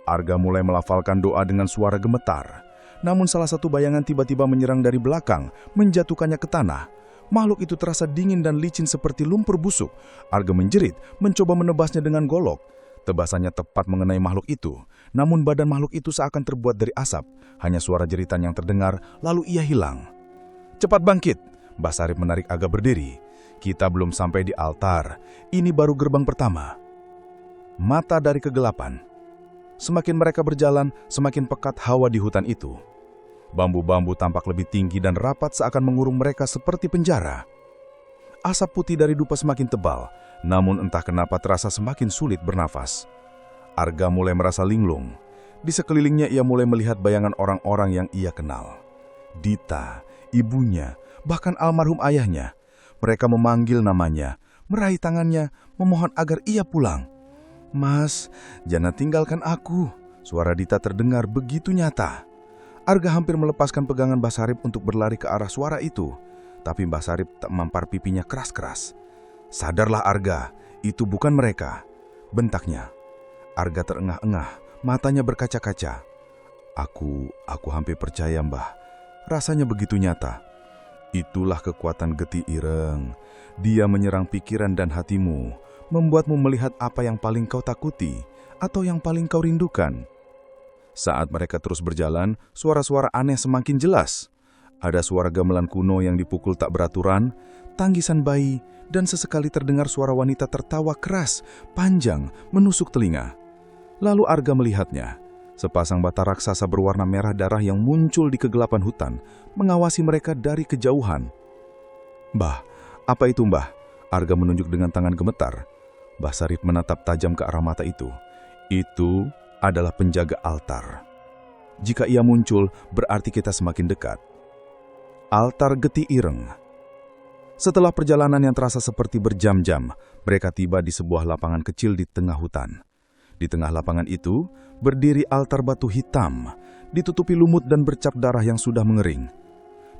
Arga mulai melafalkan doa dengan suara gemetar. Namun salah satu bayangan tiba-tiba menyerang dari belakang, menjatuhkannya ke tanah. Makhluk itu terasa dingin dan licin seperti lumpur busuk. Arga menjerit, mencoba menebasnya dengan golok. Tebasannya tepat mengenai makhluk itu. Namun badan makhluk itu seakan terbuat dari asap. Hanya suara jeritan yang terdengar, lalu ia hilang. "Cepat bangkit!" Mbah Sarip menarik Arga berdiri. Kita belum sampai di altar. Ini baru gerbang pertama. Mata dari kegelapan. Semakin mereka berjalan, semakin pekat hawa di hutan itu. Bambu-bambu tampak lebih tinggi dan rapat seakan mengurung mereka seperti penjara. Asap putih dari dupa semakin tebal, namun entah kenapa terasa semakin sulit bernafas. Arga mulai merasa linglung. Di sekelilingnya ia mulai melihat bayangan orang-orang yang ia kenal. Dita, ibunya, bahkan almarhum ayahnya. Mereka memanggil namanya, meraih tangannya, memohon agar ia pulang. "Mas, jangan tinggalkan aku." Suara Dita terdengar begitu nyata. Arga hampir melepaskan pegangan Mbah Sarip untuk berlari ke arah suara itu. Tapi Mbah Sarip tak memampar pipinya keras-keras. "Sadarlah Arga, itu bukan mereka," bentaknya. Arga terengah-engah, matanya berkaca-kaca. Aku hampir percaya, Mbah. Rasanya begitu nyata. Itulah kekuatan Geti Ireng. Dia menyerang pikiran dan hatimu, membuatmu melihat apa yang paling kau takuti atau yang paling kau rindukan. Saat mereka terus berjalan, suara-suara aneh semakin jelas. Ada suara gamelan kuno yang dipukul tak beraturan, tanggisan bayi, dan sesekali terdengar suara wanita tertawa keras, panjang, menusuk telinga. Lalu Arga melihatnya. Sepasang bata raksasa berwarna merah darah yang muncul di kegelapan hutan, mengawasi mereka dari kejauhan. "Mbah, apa itu, Mbah?" Arga menunjuk dengan tangan gemetar. Mbah Sarip menatap tajam ke arah mata itu. "Itu adalah penjaga altar. Jika ia muncul, berarti kita semakin dekat." Altar Geti Ireng. Setelah perjalanan yang terasa seperti berjam-jam, mereka tiba di sebuah lapangan kecil di tengah hutan. Di tengah lapangan itu, berdiri altar batu hitam, ditutupi lumut dan bercak darah yang sudah mengering.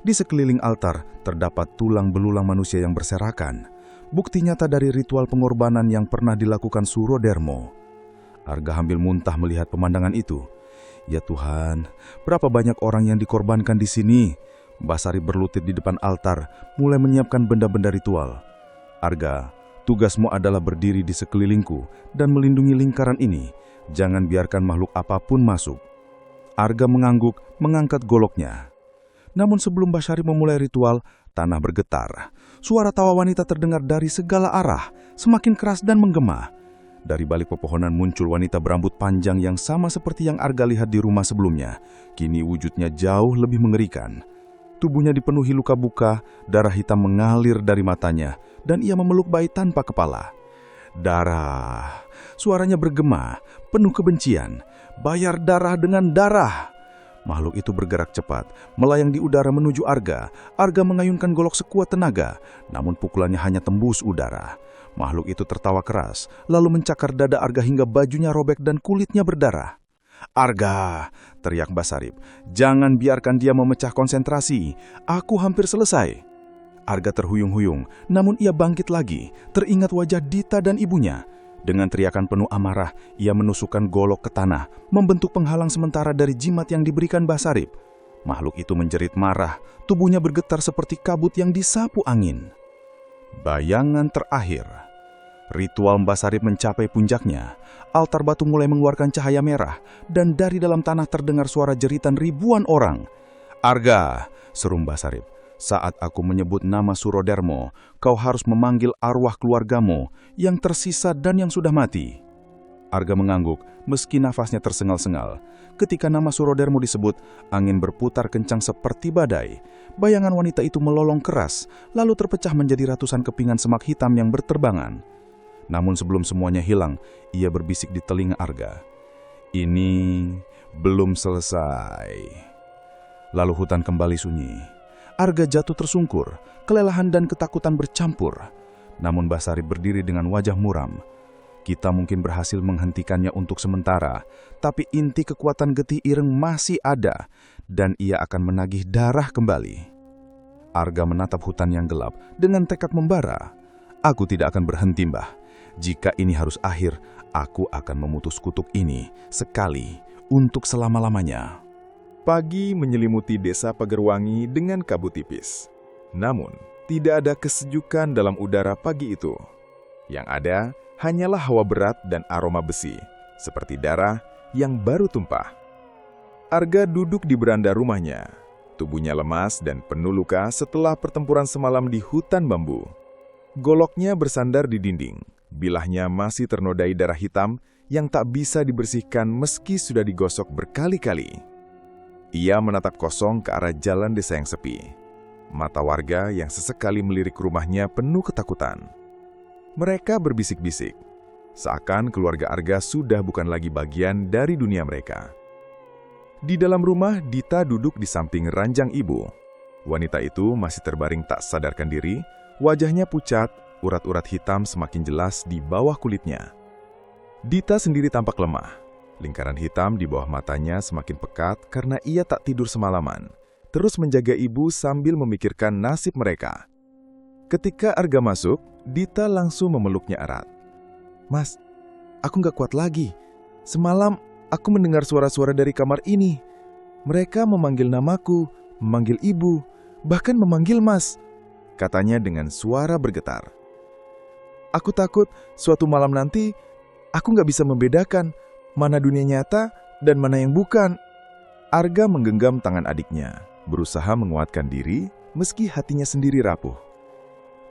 Di sekeliling altar, terdapat tulang belulang manusia yang berserakan, bukti nyata dari ritual pengorbanan yang pernah dilakukan Surodermo. Arga hampir muntah melihat pemandangan itu. "Ya Tuhan, berapa banyak orang yang dikorbankan di sini?" Mbah Sarip berlutut di depan altar, mulai menyiapkan benda-benda ritual. "Arga, tugasmu adalah berdiri di sekelilingku dan melindungi lingkaran ini. Jangan biarkan makhluk apapun masuk." Arga mengangguk, mengangkat goloknya. Namun sebelum Mbah Sarip memulai ritual, tanah bergetar. Suara tawa wanita terdengar dari segala arah, semakin keras dan menggema. Dari balik pepohonan muncul wanita berambut panjang yang sama seperti yang Arga lihat di rumah sebelumnya. Kini wujudnya jauh lebih mengerikan. Tubuhnya dipenuhi luka buka, darah hitam mengalir dari matanya, dan ia memeluk bayi tanpa kepala. "Darah!" Suaranya bergema, penuh kebencian. "Bayar darah dengan darah!" Makhluk itu bergerak cepat, melayang di udara menuju Arga. Arga mengayunkan golok sekuat tenaga, namun pukulannya hanya tembus udara. Makhluk itu tertawa keras, lalu mencakar dada Arga hingga bajunya robek dan kulitnya berdarah. "Arga!" teriak Mbah Sarip. "Jangan biarkan dia memecah konsentrasi. Aku hampir selesai." Arga terhuyung-huyung, namun ia bangkit lagi, teringat wajah Dita dan ibunya. Dengan teriakan penuh amarah, ia menusukkan golok ke tanah, membentuk penghalang sementara dari jimat yang diberikan Mbah Sarip. Makhluk itu menjerit marah, tubuhnya bergetar seperti kabut yang disapu angin. Bayangan terakhir. Ritual Mbah Sarip mencapai puncaknya. Altar batu mulai mengeluarkan cahaya merah, dan dari dalam tanah terdengar suara jeritan ribuan orang. "Arga!" seru Mbah Sarip. "Saat aku menyebut nama Surodermo, kau harus memanggil arwah keluargamu yang tersisa dan yang sudah mati." Arga mengangguk, meski nafasnya tersengal-sengal. Ketika nama Surodermo disebut, angin berputar kencang seperti badai. Bayangan wanita itu melolong keras, lalu terpecah menjadi ratusan kepingan semak hitam yang berterbangan. Namun sebelum semuanya hilang, ia berbisik di telinga Arga, "Ini belum selesai." Lalu hutan kembali sunyi. Arga jatuh tersungkur, kelelahan dan ketakutan bercampur. Namun Mbah Sarip berdiri dengan wajah muram. "Kita mungkin berhasil menghentikannya untuk sementara, tapi inti kekuatan Geti Ireng masih ada, dan ia akan menagih darah kembali." Arga menatap hutan yang gelap dengan tekad membara. "Aku tidak akan berhenti, Mbah. Jika ini harus akhir, aku akan memutus kutuk ini sekali untuk selama-lamanya." Pagi menyelimuti desa Pagerwangi dengan kabut tipis. Namun, tidak ada kesejukan dalam udara pagi itu. Yang ada hanyalah hawa berat dan aroma besi, seperti darah yang baru tumpah. Arga duduk di beranda rumahnya. Tubuhnya lemas dan penuh luka setelah pertempuran semalam di hutan bambu. Goloknya bersandar di dinding, bilahnya masih ternodai darah hitam yang tak bisa dibersihkan meski sudah digosok berkali-kali. Ia menatap kosong ke arah jalan desa yang sepi. Mata warga yang sesekali melirik rumahnya penuh ketakutan. Mereka berbisik-bisik, seakan keluarga Arga sudah bukan lagi bagian dari dunia mereka. Di dalam rumah, Dita duduk di samping ranjang ibu. Wanita itu masih terbaring tak sadarkan diri, wajahnya pucat, urat-urat hitam semakin jelas di bawah kulitnya. Dita sendiri tampak lemah. Lingkaran hitam di bawah matanya semakin pekat karena ia tak tidur semalaman, terus menjaga ibu sambil memikirkan nasib mereka. Ketika Arga masuk, Dita langsung memeluknya erat. "Mas, aku gak kuat lagi. Semalam aku mendengar suara-suara dari kamar ini. Mereka memanggil namaku, memanggil ibu, bahkan memanggil Mas," katanya dengan suara bergetar. "Aku takut suatu malam nanti aku gak bisa membedakan mana dunia nyata dan mana yang bukan." Arga menggenggam tangan adiknya, berusaha menguatkan diri meski hatinya sendiri rapuh.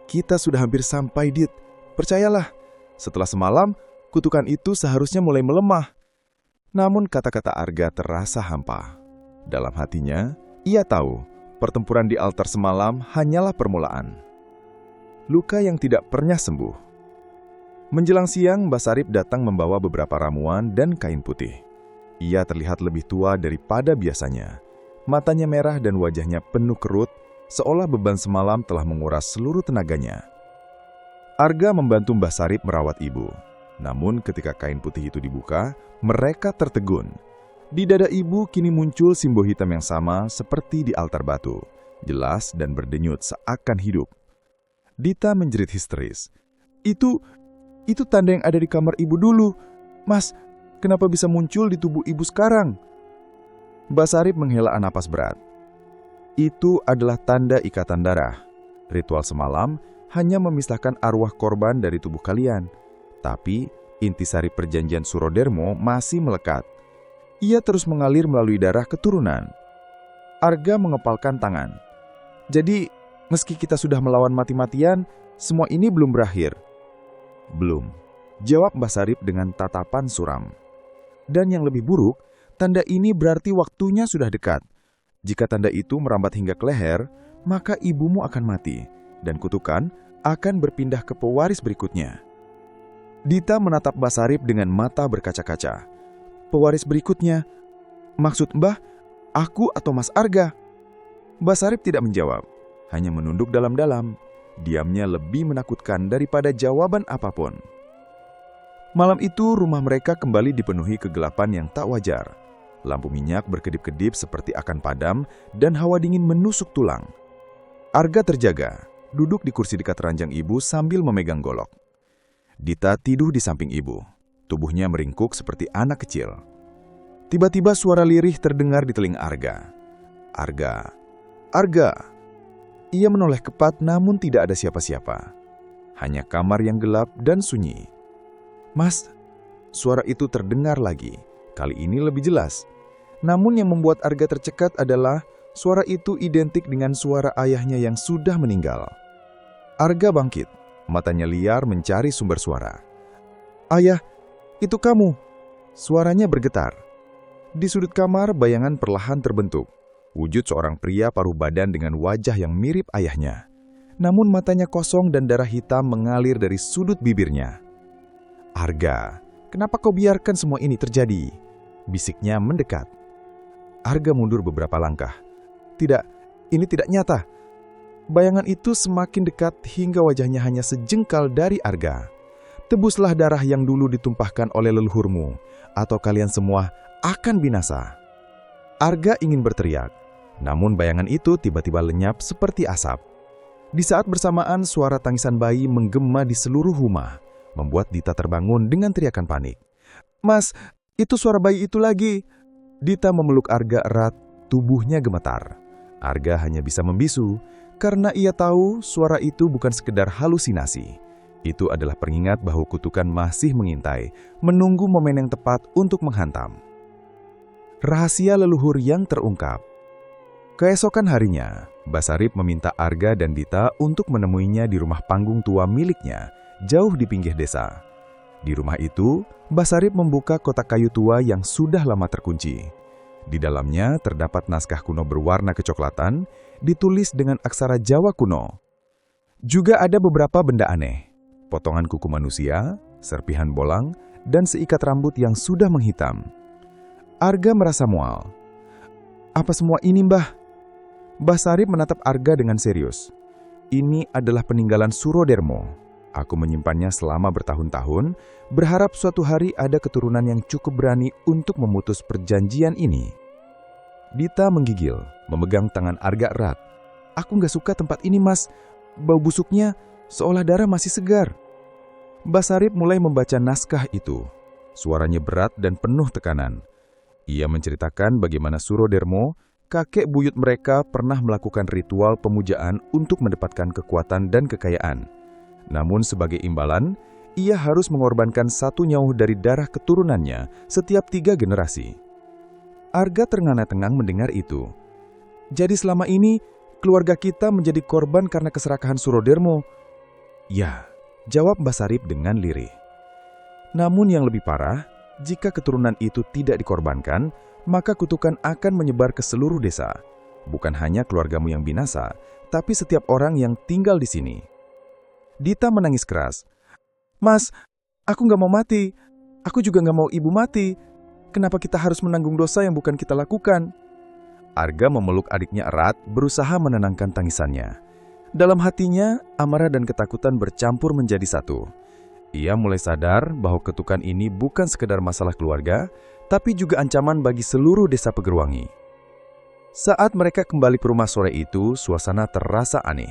"Kita sudah hampir sampai, Dit. Percayalah, setelah semalam, kutukan itu seharusnya mulai melemah." Namun kata-kata Arga terasa hampa. Dalam hatinya, ia tahu pertempuran di altar semalam hanyalah permulaan. Luka yang tidak pernah sembuh. Menjelang siang, Mbah Sarip datang membawa beberapa ramuan dan kain putih. Ia terlihat lebih tua daripada biasanya. Matanya merah dan wajahnya penuh kerut, seolah beban semalam telah menguras seluruh tenaganya. Arga membantu Mbah Sarip merawat ibu. Namun ketika kain putih itu dibuka, mereka tertegun. Di dada ibu kini muncul simbol hitam yang sama seperti di altar batu, jelas dan berdenyut seakan hidup. Dita menjerit histeris. Itu tanda yang ada di kamar ibu dulu. Mas, kenapa bisa muncul di tubuh ibu sekarang?" Mbah Sarip menghela napas berat. "Itu adalah tanda ikatan darah. Ritual semalam hanya memisahkan arwah korban dari tubuh kalian. Tapi intisari perjanjian Surodermo masih melekat. Ia terus mengalir melalui darah keturunan." Arga mengepalkan tangan. "Jadi, meski kita sudah melawan mati-matian, semua ini belum berakhir?" "Belum," jawab Mbah Sarip dengan tatapan suram. "Dan yang lebih buruk, tanda ini berarti waktunya sudah dekat. Jika tanda itu merambat hingga ke leher, maka ibumu akan mati, dan kutukan akan berpindah ke pewaris berikutnya." Dita menatap Mbah Sarip dengan mata berkaca-kaca. "Pewaris berikutnya? Maksud Mbah, aku atau Mas Arga?" Mbah Sarip tidak menjawab, hanya menunduk dalam-dalam. Diamnya lebih menakutkan daripada jawaban apapun. Malam itu rumah mereka kembali dipenuhi kegelapan yang tak wajar. Lampu minyak berkedip-kedip seperti akan padam dan hawa dingin menusuk tulang. Arga terjaga, duduk di kursi dekat ranjang ibu sambil memegang golok. Dita tidur di samping ibu. Tubuhnya meringkuk seperti anak kecil. Tiba-tiba suara lirih terdengar di telinga Arga. "Arga! Arga!" Ia menoleh kepat namun tidak ada siapa-siapa. Hanya kamar yang gelap dan sunyi. "Mas," suara itu terdengar lagi, kali ini lebih jelas. Namun yang membuat Arga tercekat adalah suara itu identik dengan suara ayahnya yang sudah meninggal. Arga bangkit, matanya liar mencari sumber suara. "Ayah, itu kamu!" Suaranya bergetar. Di sudut kamar bayangan perlahan terbentuk. Wujud seorang pria paruh badan dengan wajah yang mirip ayahnya. Namun matanya kosong dan darah hitam mengalir dari sudut bibirnya. "Arga, kenapa kau biarkan semua ini terjadi?" bisiknya mendekat. Arga mundur beberapa langkah. "Tidak, ini tidak nyata." Bayangan itu semakin dekat hingga wajahnya hanya sejengkal dari Arga. "Tebuslah darah yang dulu ditumpahkan oleh leluhurmu, atau kalian semua akan binasa." Arga ingin berteriak, namun bayangan itu tiba-tiba lenyap seperti asap. Di saat bersamaan, suara tangisan bayi menggema di seluruh rumah, membuat Dita terbangun dengan teriakan panik. "Mas, itu suara bayi itu lagi!" Dita memeluk Arga erat, tubuhnya gemetar. Arga hanya bisa membisu, karena ia tahu suara itu bukan sekedar halusinasi. Itu adalah pengingat bahwa kutukan masih mengintai, menunggu momen yang tepat untuk menghantam. Rahasia leluhur yang terungkap. Keesokan harinya, Basarip meminta Arga dan Dita untuk menemuinya di rumah panggung tua miliknya, jauh di pinggir desa. Di rumah itu, Basarip membuka kotak kayu tua yang sudah lama terkunci. Di dalamnya terdapat naskah kuno berwarna kecoklatan, ditulis dengan aksara Jawa kuno. Juga ada beberapa benda aneh, potongan kuku manusia, serpihan bolang, dan seikat rambut yang sudah menghitam. Arga merasa mual. "Apa semua ini, Mbah?" Basarip menatap Arga dengan serius. "Ini adalah peninggalan Surodermo. Aku menyimpannya selama bertahun-tahun, berharap suatu hari ada keturunan yang cukup berani untuk memutus perjanjian ini." Dita menggigil, memegang tangan Arga erat. "Aku nggak suka tempat ini, Mas. Bau busuknya seolah darah masih segar." Basarip mulai membaca naskah itu. Suaranya berat dan penuh tekanan. Ia menceritakan bagaimana Surodermo, kakek buyut mereka, pernah melakukan ritual pemujaan untuk mendapatkan kekuatan dan kekayaan. Namun sebagai imbalan, ia harus mengorbankan satu nyawa dari darah keturunannya setiap 3 generasi. Arga ternganga-tengang mendengar itu. "Jadi selama ini, keluarga kita menjadi korban karena keserakahan Surodermo?" "Ya," jawab Basarip dengan lirih. "Namun yang lebih parah, jika keturunan itu tidak dikorbankan, maka kutukan akan menyebar ke seluruh desa. Bukan hanya keluargamu yang binasa, tapi setiap orang yang tinggal di sini." Dita menangis keras. "Mas, aku nggak mau mati. Aku juga nggak mau ibu mati. Kenapa kita harus menanggung dosa yang bukan kita lakukan?" Arga memeluk adiknya erat, berusaha menenangkan tangisannya. Dalam hatinya, amarah dan ketakutan bercampur menjadi satu. Ia mulai sadar bahwa ketukan ini bukan sekedar masalah keluarga, tapi juga ancaman bagi seluruh desa Pegerwangi. Saat mereka kembali ke rumah sore itu, suasana terasa aneh.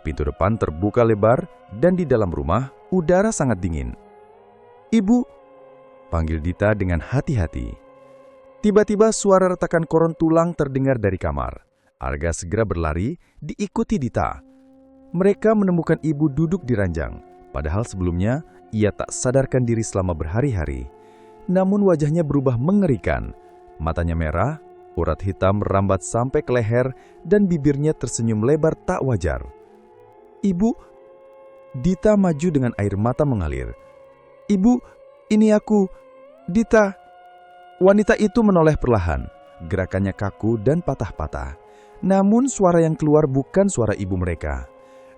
Pintu depan terbuka lebar, dan di dalam rumah, udara sangat dingin. "Ibu," panggil Dita dengan hati-hati. Tiba-tiba suara retakan koron tulang terdengar dari kamar. Arga segera berlari, diikuti Dita. Mereka menemukan ibu duduk di ranjang, padahal sebelumnya ia tak sadarkan diri selama berhari-hari. Namun wajahnya berubah mengerikan. Matanya merah, urat hitam merambat sampai ke leher, dan bibirnya tersenyum lebar tak wajar. "Ibu," Dita maju dengan air mata mengalir. "Ibu, ini aku, Dita." Wanita itu menoleh perlahan, gerakannya kaku dan patah-patah. Namun suara yang keluar bukan suara ibu mereka.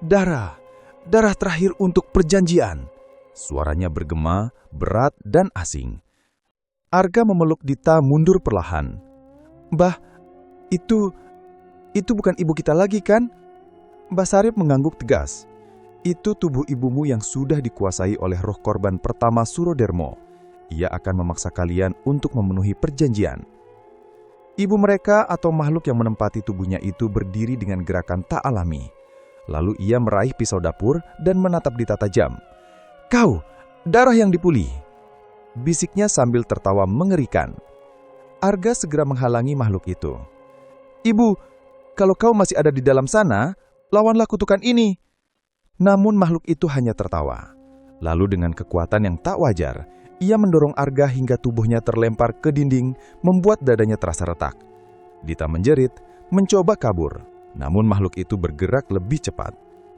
"Darah, darah terakhir untuk perjanjian." Suaranya bergema, berat dan asing. Arga memeluk Dita mundur perlahan. "Mbah, itu bukan ibu kita lagi kan?" Basarip mengangguk tegas. "Itu tubuh ibumu yang sudah dikuasai oleh roh korban pertama Surodermo. Ia akan memaksa kalian untuk memenuhi perjanjian." Ibu mereka atau makhluk yang menempati tubuhnya itu berdiri dengan gerakan tak alami. Lalu ia meraih pisau dapur dan menatap Dita tajam. "Kau, darah yang dipulih," bisiknya sambil tertawa mengerikan. Arga segera menghalangi makhluk itu. "Ibu, kalau kau masih ada di dalam sana, lawanlah kutukan ini." Namun makhluk itu hanya tertawa. Lalu dengan kekuatan yang tak wajar, ia mendorong Arga hingga tubuhnya terlempar ke dinding, membuat dadanya terasa retak. Dita menjerit, mencoba kabur. Namun makhluk itu bergerak lebih cepat.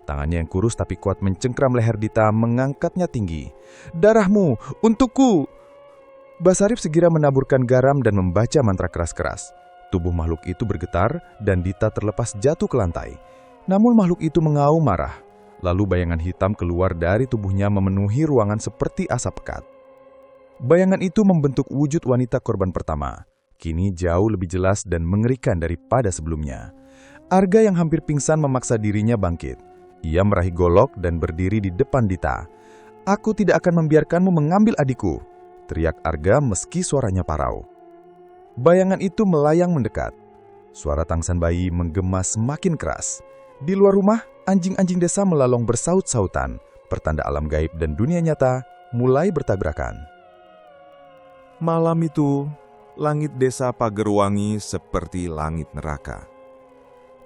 Tangannya yang kurus tapi kuat mencengkram leher Dita, mengangkatnya tinggi. "Darahmu, untukku!" Basarip segera menaburkan garam dan membaca mantra keras-keras. Tubuh makhluk itu bergetar dan Dita terlepas jatuh ke lantai. Namun makhluk itu mengaum marah. Lalu bayangan hitam keluar dari tubuhnya memenuhi ruangan seperti asap pekat. Bayangan itu membentuk wujud wanita korban pertama. Kini jauh lebih jelas dan mengerikan daripada sebelumnya. Arga yang hampir pingsan memaksa dirinya bangkit. Ia meraih golok dan berdiri di depan Dita. "Aku tidak akan membiarkanmu mengambil adikku," teriak Arga meski suaranya parau. Bayangan itu melayang mendekat. Suara tangsan bayi menggema semakin keras. Di luar rumah, anjing-anjing desa melalong bersaut-sautan. Pertanda alam gaib dan dunia nyata mulai bertabrakan. Malam itu, langit desa Pagerwangi seperti langit neraka.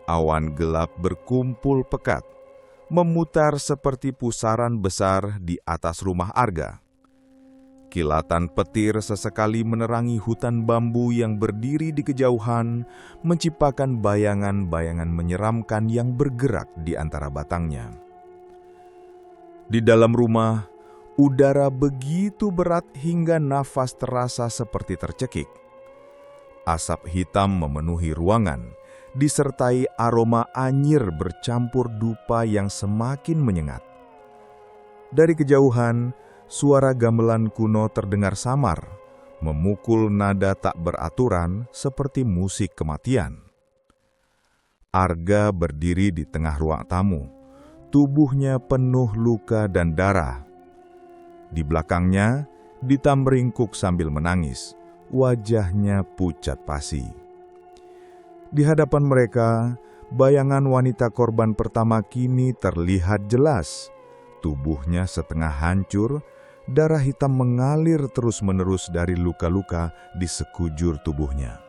Awan gelap berkumpul pekat, memutar seperti pusaran besar di atas rumah Arga. Kilatan petir sesekali menerangi hutan bambu yang berdiri di kejauhan, menciptakan bayangan-bayangan menyeramkan yang bergerak di antara batangnya. Di dalam rumah, udara begitu berat hingga nafas terasa seperti tercekik. Asap hitam memenuhi ruangan, disertai aroma anyir bercampur dupa yang semakin menyengat. Dari kejauhan, suara gamelan kuno terdengar samar, memukul nada tak beraturan seperti musik kematian. Arga berdiri di tengah ruang tamu, tubuhnya penuh luka dan darah. Di belakangnya, Dita meringkuk sambil menangis, wajahnya pucat pasi. Di hadapan mereka, bayangan wanita korban pertama kini terlihat jelas. Tubuhnya setengah hancur, darah hitam mengalir terus-menerus dari luka-luka di sekujur tubuhnya.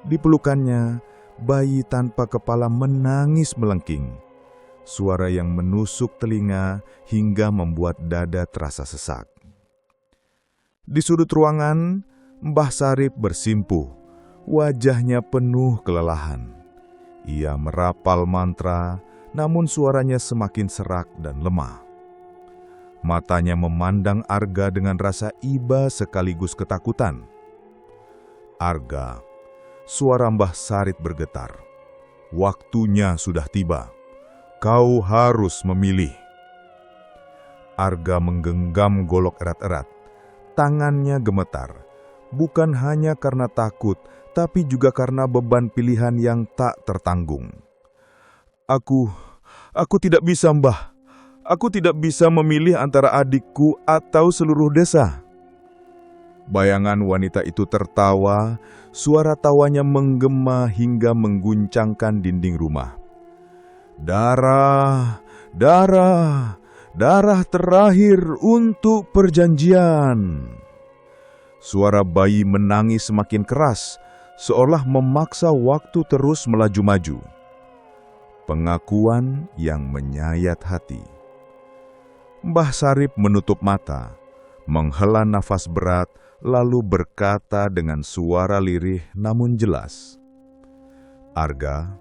Di pelukannya, bayi tanpa kepala menangis melengking. Suara yang menusuk telinga hingga membuat dada terasa sesak. Di sudut ruangan, Mbah Sarip bersimpuh, wajahnya penuh kelelahan. Ia merapal mantra, namun suaranya semakin serak dan lemah. Matanya memandang Arga dengan rasa iba sekaligus ketakutan. "Arga," suara Mbah Sarip bergetar. "Waktunya sudah tiba. Kau harus memilih." Arga menggenggam golok erat-erat. Tangannya gemetar, bukan hanya karena takut, tapi juga karena beban pilihan yang tak tertanggung. Aku tidak bisa, Mbah. Aku tidak bisa memilih antara adikku atau seluruh desa." Bayangan wanita itu tertawa, suara tawanya menggema hingga mengguncangkan dinding rumah. "Darah, darah, darah terakhir untuk perjanjian." Suara bayi menangis semakin keras, seolah memaksa waktu terus melaju-maju. Pengakuan yang menyayat hati. Mbah Sarip menutup mata, menghela nafas berat, lalu berkata dengan suara lirih namun jelas, "Arga,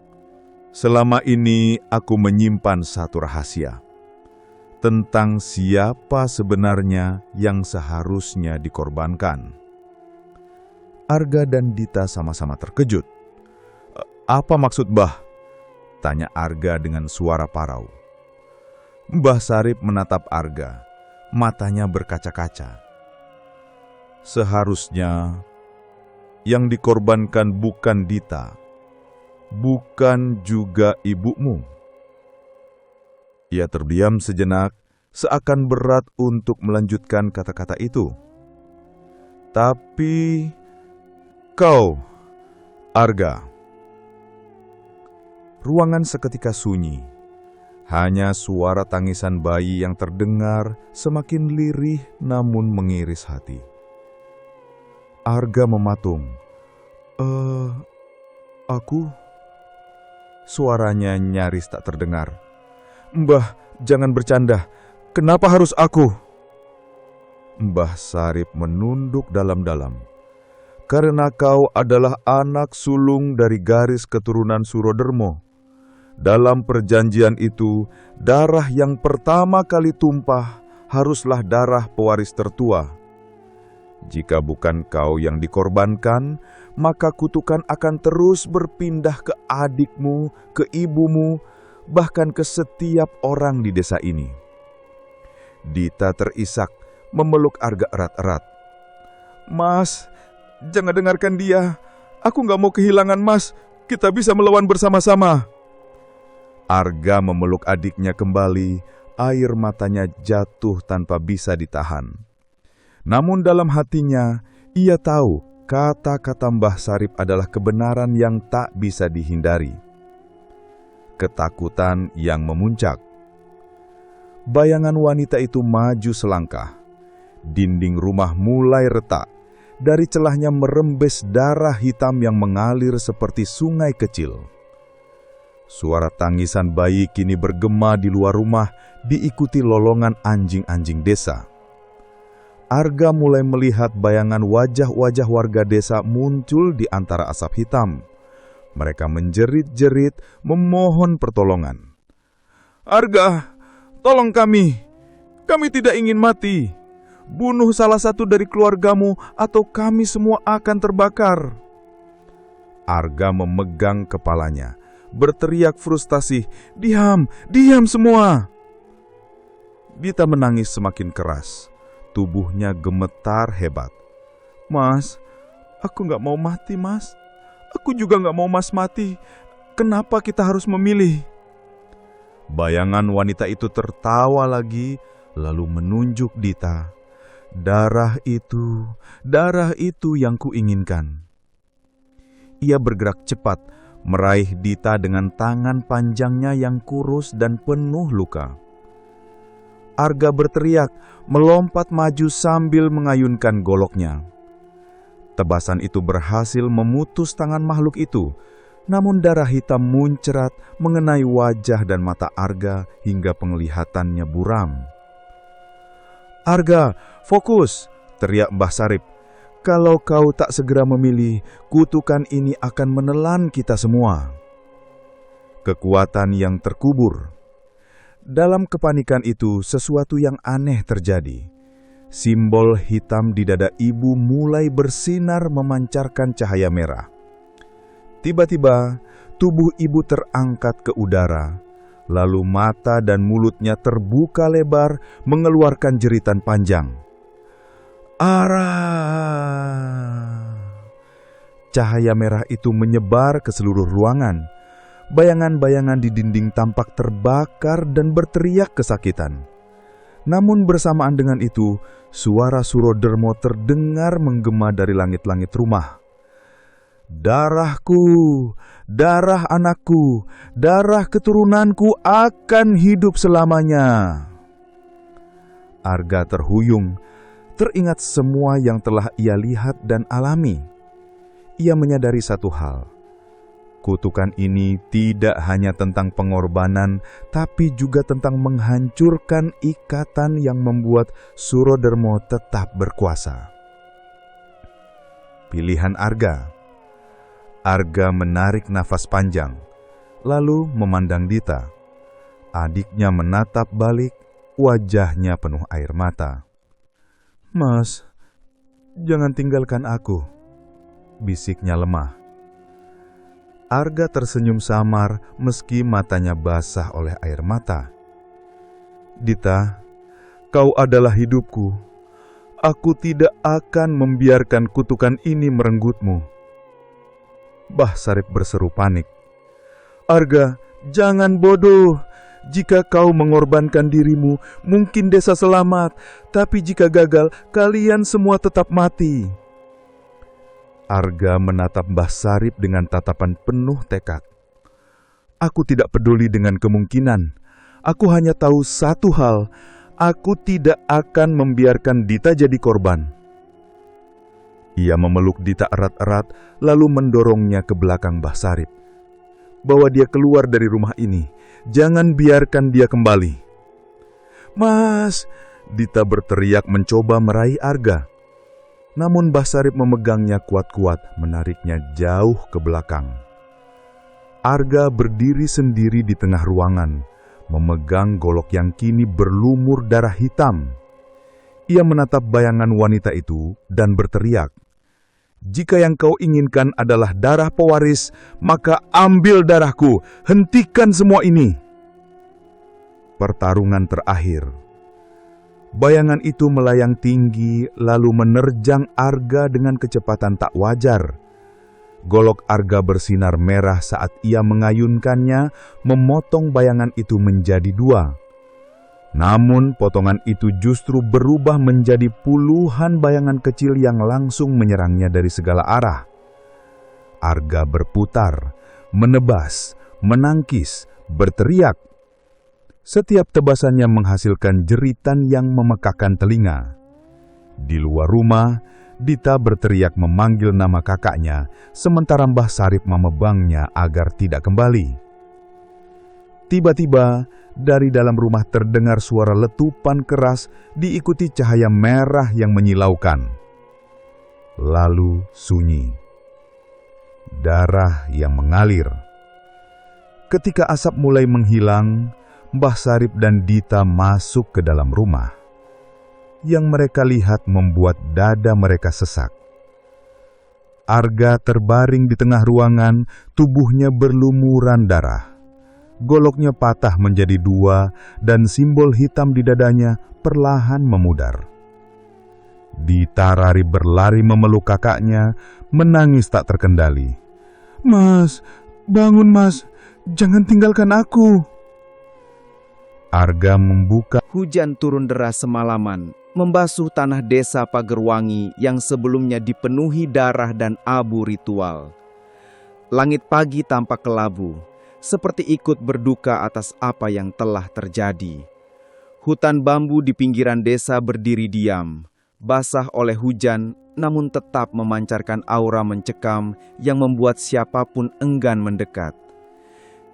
selama ini aku menyimpan satu rahasia tentang siapa sebenarnya yang seharusnya dikorbankan." Arga dan Dita sama-sama terkejut. "Apa maksud Mbah?" tanya Arga dengan suara parau. Mbah Sarip menatap Arga, matanya berkaca-kaca. "Seharusnya yang dikorbankan bukan Dita, bukan juga ibumu." Ia terdiam sejenak, seakan berat untuk melanjutkan kata-kata itu. "Tapi kau, Arga." Ruangan seketika sunyi. Hanya suara tangisan bayi yang terdengar semakin lirih namun mengiris hati. Arga mematung. Aku?" Suaranya nyaris tak terdengar. "Mbah, jangan bercanda. Kenapa harus aku?" Mbah Sarip menunduk dalam-dalam. "Karena kau adalah anak sulung dari garis keturunan Surodermo. Dalam perjanjian itu, darah yang pertama kali tumpah haruslah darah pewaris tertua. Jika bukan kau yang dikorbankan, maka kutukan akan terus berpindah ke adikmu, ke ibumu, bahkan ke setiap orang di desa ini." Dita terisak, memeluk Arga erat-erat. "Mas, jangan dengarkan dia. Aku gak mau kehilangan Mas. Kita bisa melawan bersama-sama." Arga memeluk adiknya kembali, air matanya jatuh tanpa bisa ditahan. Namun dalam hatinya, ia tahu kata-kata Mbah Sarip adalah kebenaran yang tak bisa dihindari. Ketakutan yang memuncak. Bayangan wanita itu maju selangkah. Dinding rumah mulai retak. Dari celahnya merembes darah hitam yang mengalir seperti sungai kecil. Suara tangisan bayi kini bergema di luar rumah, diikuti lolongan anjing-anjing desa. Arga mulai melihat bayangan wajah-wajah warga desa muncul di antara asap hitam. Mereka menjerit-jerit, memohon pertolongan. "Arga, tolong kami! Kami tidak ingin mati! Bunuh salah satu dari keluargamu atau kami semua akan terbakar!" Arga memegang kepalanya, berteriak frustasi, "Diam, diam semua!" Dita menangis semakin keras. Tubuhnya gemetar hebat. "Mas, aku gak mau mati, Mas. Aku juga gak mau Mas mati. Kenapa kita harus memilih?" Bayangan wanita itu tertawa lagi, lalu menunjuk Dita. Darah itu yang kuinginkan." Ia bergerak cepat, meraih Dita dengan tangan panjangnya yang kurus dan penuh luka. Arga berteriak, melompat maju sambil mengayunkan goloknya. Tebasan itu berhasil memutus tangan makhluk itu, namun darah hitam muncrat mengenai wajah dan mata Arga hingga penglihatannya buram. "Arga, fokus!" teriak Mbah Sarip. "Kalau kau tak segera memilih, kutukan ini akan menelan kita semua." Kekuatan yang terkubur. Dalam kepanikan itu, sesuatu yang aneh terjadi. Simbol hitam di dada ibu mulai bersinar memancarkan cahaya merah. Tiba-tiba, tubuh ibu terangkat ke udara, lalu mata dan mulutnya terbuka lebar mengeluarkan jeritan panjang. "Ara!" Cahaya merah itu menyebar ke seluruh ruangan. Bayangan-bayangan di dinding tampak terbakar dan berteriak kesakitan. Namun bersamaan dengan itu, suara Surodermo terdengar menggema dari langit-langit rumah. "Darahku, darah anakku, darah keturunanku akan hidup selamanya." Arga terhuyung, teringat semua yang telah ia lihat dan alami. Ia menyadari satu hal. Kutukan ini tidak hanya tentang pengorbanan, tapi juga tentang menghancurkan ikatan yang membuat Surodermo tetap berkuasa. Pilihan Arga. Arga menarik nafas panjang, lalu memandang Dita. Adiknya menatap balik, wajahnya penuh air mata. "Mas, jangan tinggalkan aku," bisiknya lemah. Arga tersenyum samar meski matanya basah oleh air mata. "Dita, kau adalah hidupku. Aku tidak akan membiarkan kutukan ini merenggutmu." Mbah Sarip berseru panik. "Arga, jangan bodoh. Jika kau mengorbankan dirimu, mungkin desa selamat. Tapi jika gagal, kalian semua tetap mati." Arga menatap Mbah Sarip dengan tatapan penuh tekad. "Aku tidak peduli dengan kemungkinan. Aku hanya tahu satu hal. Aku tidak akan membiarkan Dita jadi korban." Ia memeluk Dita erat-erat, lalu mendorongnya ke belakang Mbah Sarip. "Bawa dia keluar dari rumah ini. Jangan biarkan dia kembali." "Mas!" Dita berteriak mencoba meraih Arga. Namun Mbah Sarip memegangnya kuat-kuat, menariknya jauh ke belakang. Arga berdiri sendiri di tengah ruangan, memegang golok yang kini berlumur darah hitam. Ia menatap bayangan wanita itu dan berteriak, "Jika yang kau inginkan adalah darah pewaris, maka ambil darahku, hentikan semua ini." Pertarungan terakhir. Bayangan itu melayang tinggi lalu menerjang Arga dengan kecepatan tak wajar. Golok Arga bersinar merah saat ia mengayunkannya, memotong bayangan itu menjadi dua. Namun potongan itu justru berubah menjadi puluhan bayangan kecil yang langsung menyerangnya dari segala arah. Arga berputar, menebas, menangkis, berteriak. Setiap tebasannya menghasilkan jeritan yang memekakan telinga. Di luar rumah, Dita berteriak memanggil nama kakaknya, sementara Mbah Sarip memebangnya agar tidak kembali. Tiba-tiba, dari dalam rumah terdengar suara letupan keras diikuti cahaya merah yang menyilaukan. Lalu sunyi. Darah yang mengalir. Ketika asap mulai menghilang, Mbah Sarip dan Dita masuk ke dalam rumah. Yang mereka lihat membuat dada mereka sesak. Arga terbaring di tengah ruangan, tubuhnya berlumuran darah. Goloknya patah menjadi dua dan simbol hitam di dadanya perlahan memudar. Dita Rari berlari memeluk kakaknya, menangis tak terkendali. "Mas, bangun mas, jangan tinggalkan aku." Arga membuka. Hujan turun deras semalaman, membasuh tanah desa Pagerwangi yang sebelumnya dipenuhi darah dan abu ritual. Langit pagi tampak kelabu, seperti ikut berduka atas apa yang telah terjadi. Hutan bambu di pinggiran desa berdiri diam, basah oleh hujan, namun tetap memancarkan aura mencekam yang membuat siapapun enggan mendekat.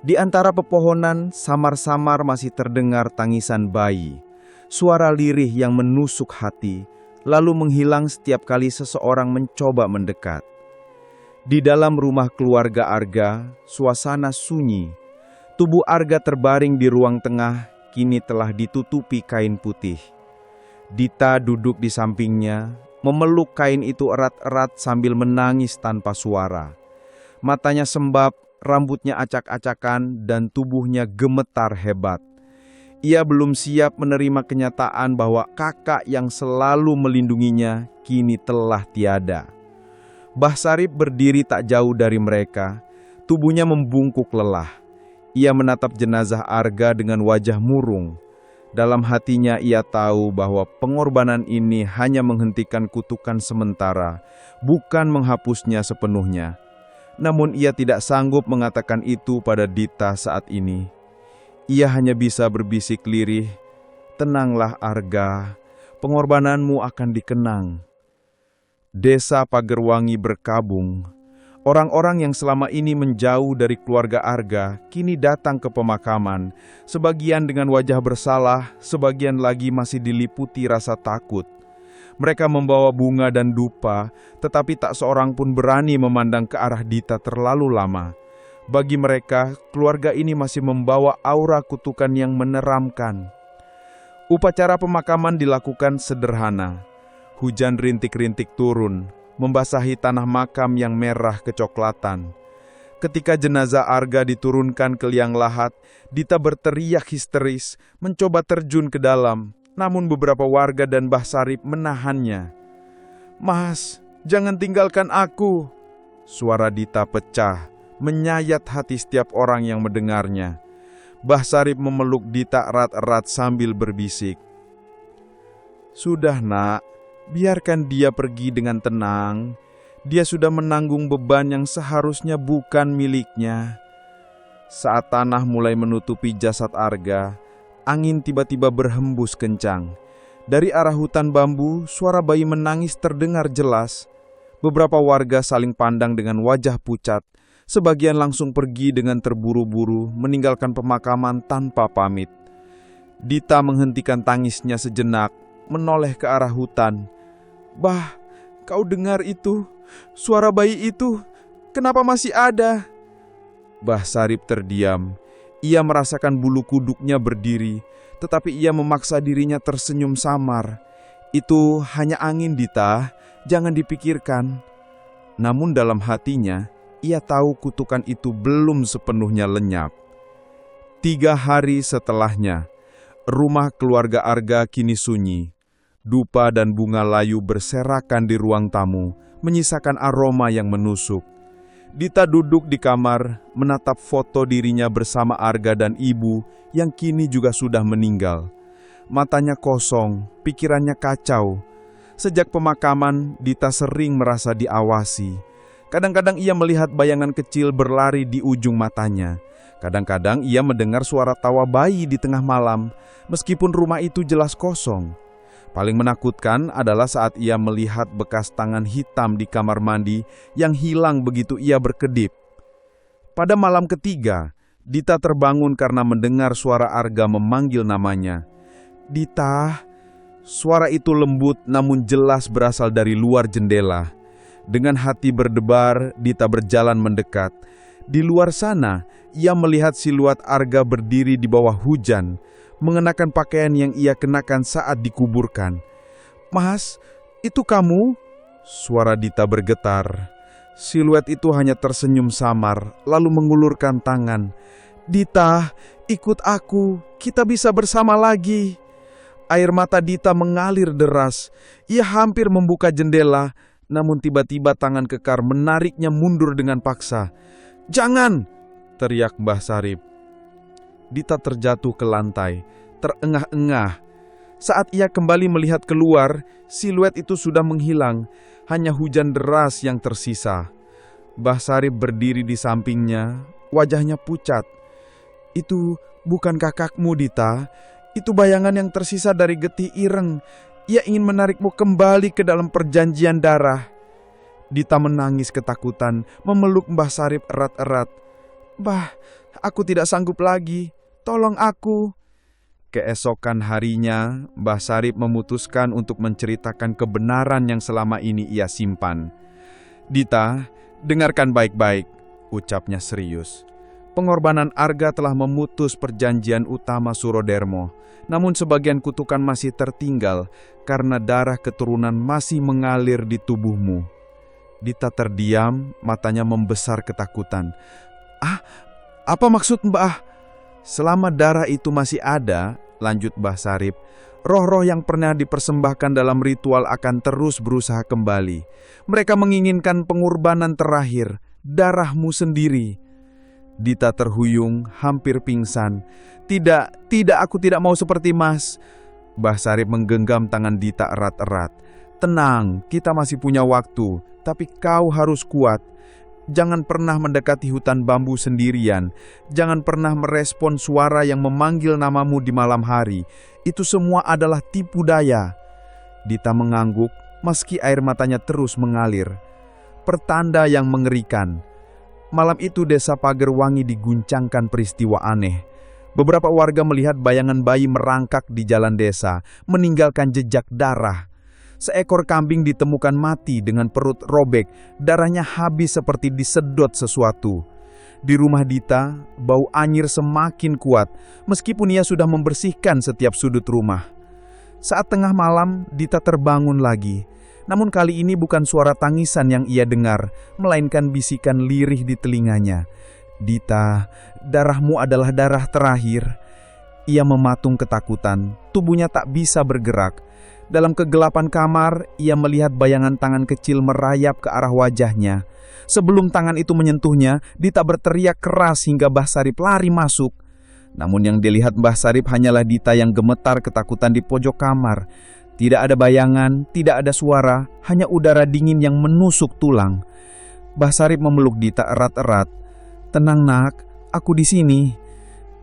Di antara pepohonan, samar-samar masih terdengar tangisan bayi, suara lirih yang menusuk hati, lalu menghilang setiap kali seseorang mencoba mendekat. Di dalam rumah keluarga Arga, suasana sunyi. Tubuh Arga terbaring di ruang tengah, kini telah ditutupi kain putih. Dita duduk di sampingnya, memeluk kain itu erat-erat sambil menangis tanpa suara. Matanya sembab, rambutnya acak-acakan, dan tubuhnya gemetar hebat. Ia belum siap menerima kenyataan bahwa kakak yang selalu melindunginya kini telah tiada. Mbah Sarip berdiri tak jauh dari mereka, tubuhnya membungkuk lelah. Ia menatap jenazah Arga dengan wajah murung. Dalam hatinya ia tahu bahwa pengorbanan ini hanya menghentikan kutukan sementara, bukan menghapusnya sepenuhnya. Namun ia tidak sanggup mengatakan itu pada Dita saat ini. Ia hanya bisa berbisik lirih, "Tenanglah Arga, pengorbananmu akan dikenang." Desa Pagerwangi berkabung. Orang-orang yang selama ini menjauh dari keluarga Arga kini datang ke pemakaman, sebagian dengan wajah bersalah, sebagian lagi masih diliputi rasa takut. Mereka membawa bunga dan dupa, tetapi tak seorang pun berani memandang ke arah Dita terlalu lama. Bagi mereka, keluarga ini masih membawa aura kutukan yang meneramkan. Upacara pemakaman dilakukan sederhana. Hujan rintik-rintik turun, membasahi tanah makam yang merah kecoklatan. Ketika jenazah Arga diturunkan ke liang lahat, Dita berteriak histeris, mencoba terjun ke dalam, namun beberapa warga dan Mbah Sarip menahannya. "Mas, jangan tinggalkan aku." Suara Dita pecah, menyayat hati setiap orang yang mendengarnya. Mbah Sarip memeluk Dita erat-erat sambil berbisik, "Sudah nak, biarkan dia pergi dengan tenang. Dia sudah menanggung beban yang seharusnya bukan miliknya." Saat tanah mulai menutupi jasad Arga, angin tiba-tiba berhembus kencang. Dari arah hutan bambu, suara bayi menangis terdengar jelas. Beberapa warga saling pandang dengan wajah pucat. Sebagian langsung pergi dengan terburu-buru, meninggalkan pemakaman tanpa pamit. Dita menghentikan tangisnya sejenak, menoleh ke arah hutan. "Bah, kau dengar itu? Suara bayi itu? Kenapa masih ada?" Mbah Sarip terdiam. Ia merasakan bulu kuduknya berdiri, tetapi ia memaksa dirinya tersenyum samar. "Itu hanya angin, Dita, jangan dipikirkan." Namun dalam hatinya, ia tahu kutukan itu belum sepenuhnya lenyap. 3 hari setelahnya, rumah keluarga Arga kini sunyi. Dupa dan bunga layu berserakan di ruang tamu, menyisakan aroma yang menusuk. Dita duduk di kamar, menatap foto dirinya bersama Arga dan ibu yang kini juga sudah meninggal. Matanya kosong, pikirannya kacau. Sejak pemakaman, Dita sering merasa diawasi. Kadang-kadang ia melihat bayangan kecil berlari di ujung matanya. Kadang-kadang ia mendengar suara tawa bayi di tengah malam, meskipun rumah itu jelas kosong. Paling menakutkan adalah saat ia melihat bekas tangan hitam di kamar mandi yang hilang begitu ia berkedip. Pada malam ketiga, Dita terbangun karena mendengar suara Arga memanggil namanya. "Dita!" Suara itu lembut namun jelas berasal dari luar jendela. Dengan hati berdebar, Dita berjalan mendekat. Di luar sana, ia melihat siluet Arga berdiri di bawah hujan, mengenakan pakaian yang ia kenakan saat dikuburkan. "Mas, itu kamu?" Suara Dita bergetar. Siluet itu hanya tersenyum samar, lalu mengulurkan tangan. "Dita, ikut aku, kita bisa bersama lagi." Air mata Dita mengalir deras. Ia hampir membuka jendela, namun tiba-tiba tangan kekar menariknya mundur dengan paksa. "Jangan!" teriak Mbah Sarip. Dita terjatuh ke lantai, terengah-engah. Saat ia kembali melihat keluar, siluet itu sudah menghilang, hanya hujan deras yang tersisa. Mbah Sarip berdiri di sampingnya, wajahnya pucat. "Itu bukan kakakmu, Dita. Itu bayangan yang tersisa dari getih ireng. Ia ingin menarikmu kembali ke dalam perjanjian darah." Dita menangis ketakutan, memeluk Mbah Sarip erat-erat. "Mbah, aku tidak sanggup lagi. Tolong aku." Keesokan harinya, Mbah Sarip memutuskan untuk menceritakan kebenaran yang selama ini ia simpan. "Dita, dengarkan baik-baik," ucapnya serius. "Pengorbanan Arga telah memutus perjanjian utama Surodermo, namun sebagian kutukan masih tertinggal karena darah keturunan masih mengalir di tubuhmu." Dita terdiam, matanya membesar ketakutan. "Ah, apa maksud Mbah?" "Selama darah itu masih ada," lanjut Mbah Sarip, "roh-roh yang pernah dipersembahkan dalam ritual akan terus berusaha kembali. Mereka menginginkan pengorbanan terakhir, darahmu sendiri." Dita terhuyung, hampir pingsan. Tidak, aku tidak mau seperti Mas." Mbah Sarip menggenggam tangan Dita erat-erat. "Tenang, kita masih punya waktu, tapi kau harus kuat. Jangan pernah mendekati hutan bambu sendirian. Jangan pernah merespon suara yang memanggil namamu di malam hari. Itu semua adalah tipu daya." Dita mengangguk, meski air matanya terus mengalir. Pertanda yang mengerikan. Malam itu desa Pagerwangi diguncangkan peristiwa aneh. Beberapa warga melihat bayangan bayi merangkak di jalan desa, meninggalkan jejak darah. Seekor kambing ditemukan mati dengan perut robek, darahnya habis seperti disedot sesuatu. Di rumah Dita, bau anyir semakin kuat, meskipun ia sudah membersihkan setiap sudut rumah. Saat tengah malam, Dita terbangun lagi. Namun kali ini bukan suara tangisan yang ia dengar, melainkan bisikan lirih di telinganya. "Dita, darahmu adalah darah terakhir." Ia mematung ketakutan, tubuhnya tak bisa bergerak. Dalam kegelapan kamar, ia melihat bayangan tangan kecil merayap ke arah wajahnya. Sebelum tangan itu menyentuhnya, Dita berteriak keras hingga Mbah Sarip lari masuk. Namun yang dilihat Mbah Sarip hanyalah Dita yang gemetar ketakutan di pojok kamar. Tidak ada bayangan, tidak ada suara, hanya udara dingin yang menusuk tulang. Mbah Sarip memeluk Dita erat-erat. "Tenang nak, aku di sini."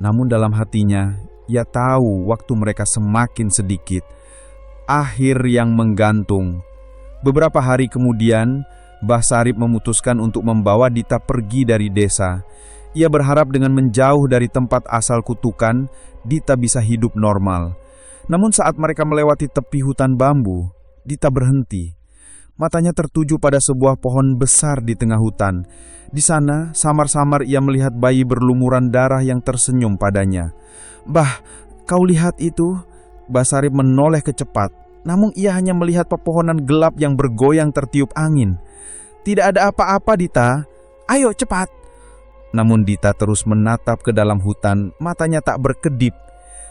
Namun dalam hatinya, ia tahu waktu mereka semakin sedikit. Akhir yang menggantung. Beberapa hari kemudian, Mbah Sarip memutuskan untuk membawa Dita pergi dari desa. Ia berharap dengan menjauh dari tempat asal kutukan, Dita bisa hidup normal. Namun saat mereka melewati tepi hutan bambu, Dita berhenti. Matanya tertuju pada sebuah pohon besar di tengah hutan. Di sana, samar-samar ia melihat bayi berlumuran darah yang tersenyum padanya. "Mbah, kau lihat itu?" Mbah Sarip menoleh kecepat, namun ia hanya melihat pepohonan gelap yang bergoyang tertiup angin. "Tidak ada apa-apa, Dita. Ayo cepat." Namun Dita terus menatap ke dalam hutan, matanya tak berkedip.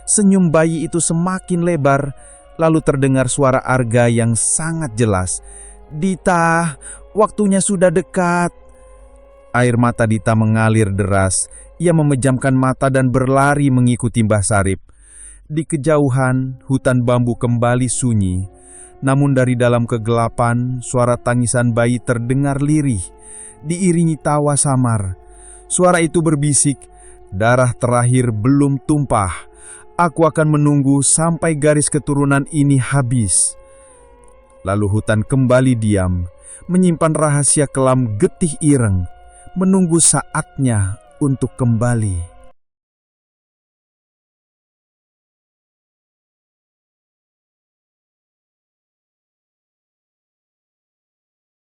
Senyum bayi itu semakin lebar, lalu terdengar suara Arga yang sangat jelas. "Dita, waktunya sudah dekat." Air mata Dita mengalir deras. Ia memejamkan mata dan berlari mengikuti Mbah Sarip. Di kejauhan, hutan bambu kembali sunyi. Namun dari dalam kegelapan, suara tangisan bayi terdengar lirih, diiringi tawa samar. Suara itu berbisik, "Darah terakhir belum tumpah. Aku akan menunggu sampai garis keturunan ini habis." Lalu hutan kembali diam, menyimpan rahasia kelam getih ireng, menunggu saatnya untuk kembali.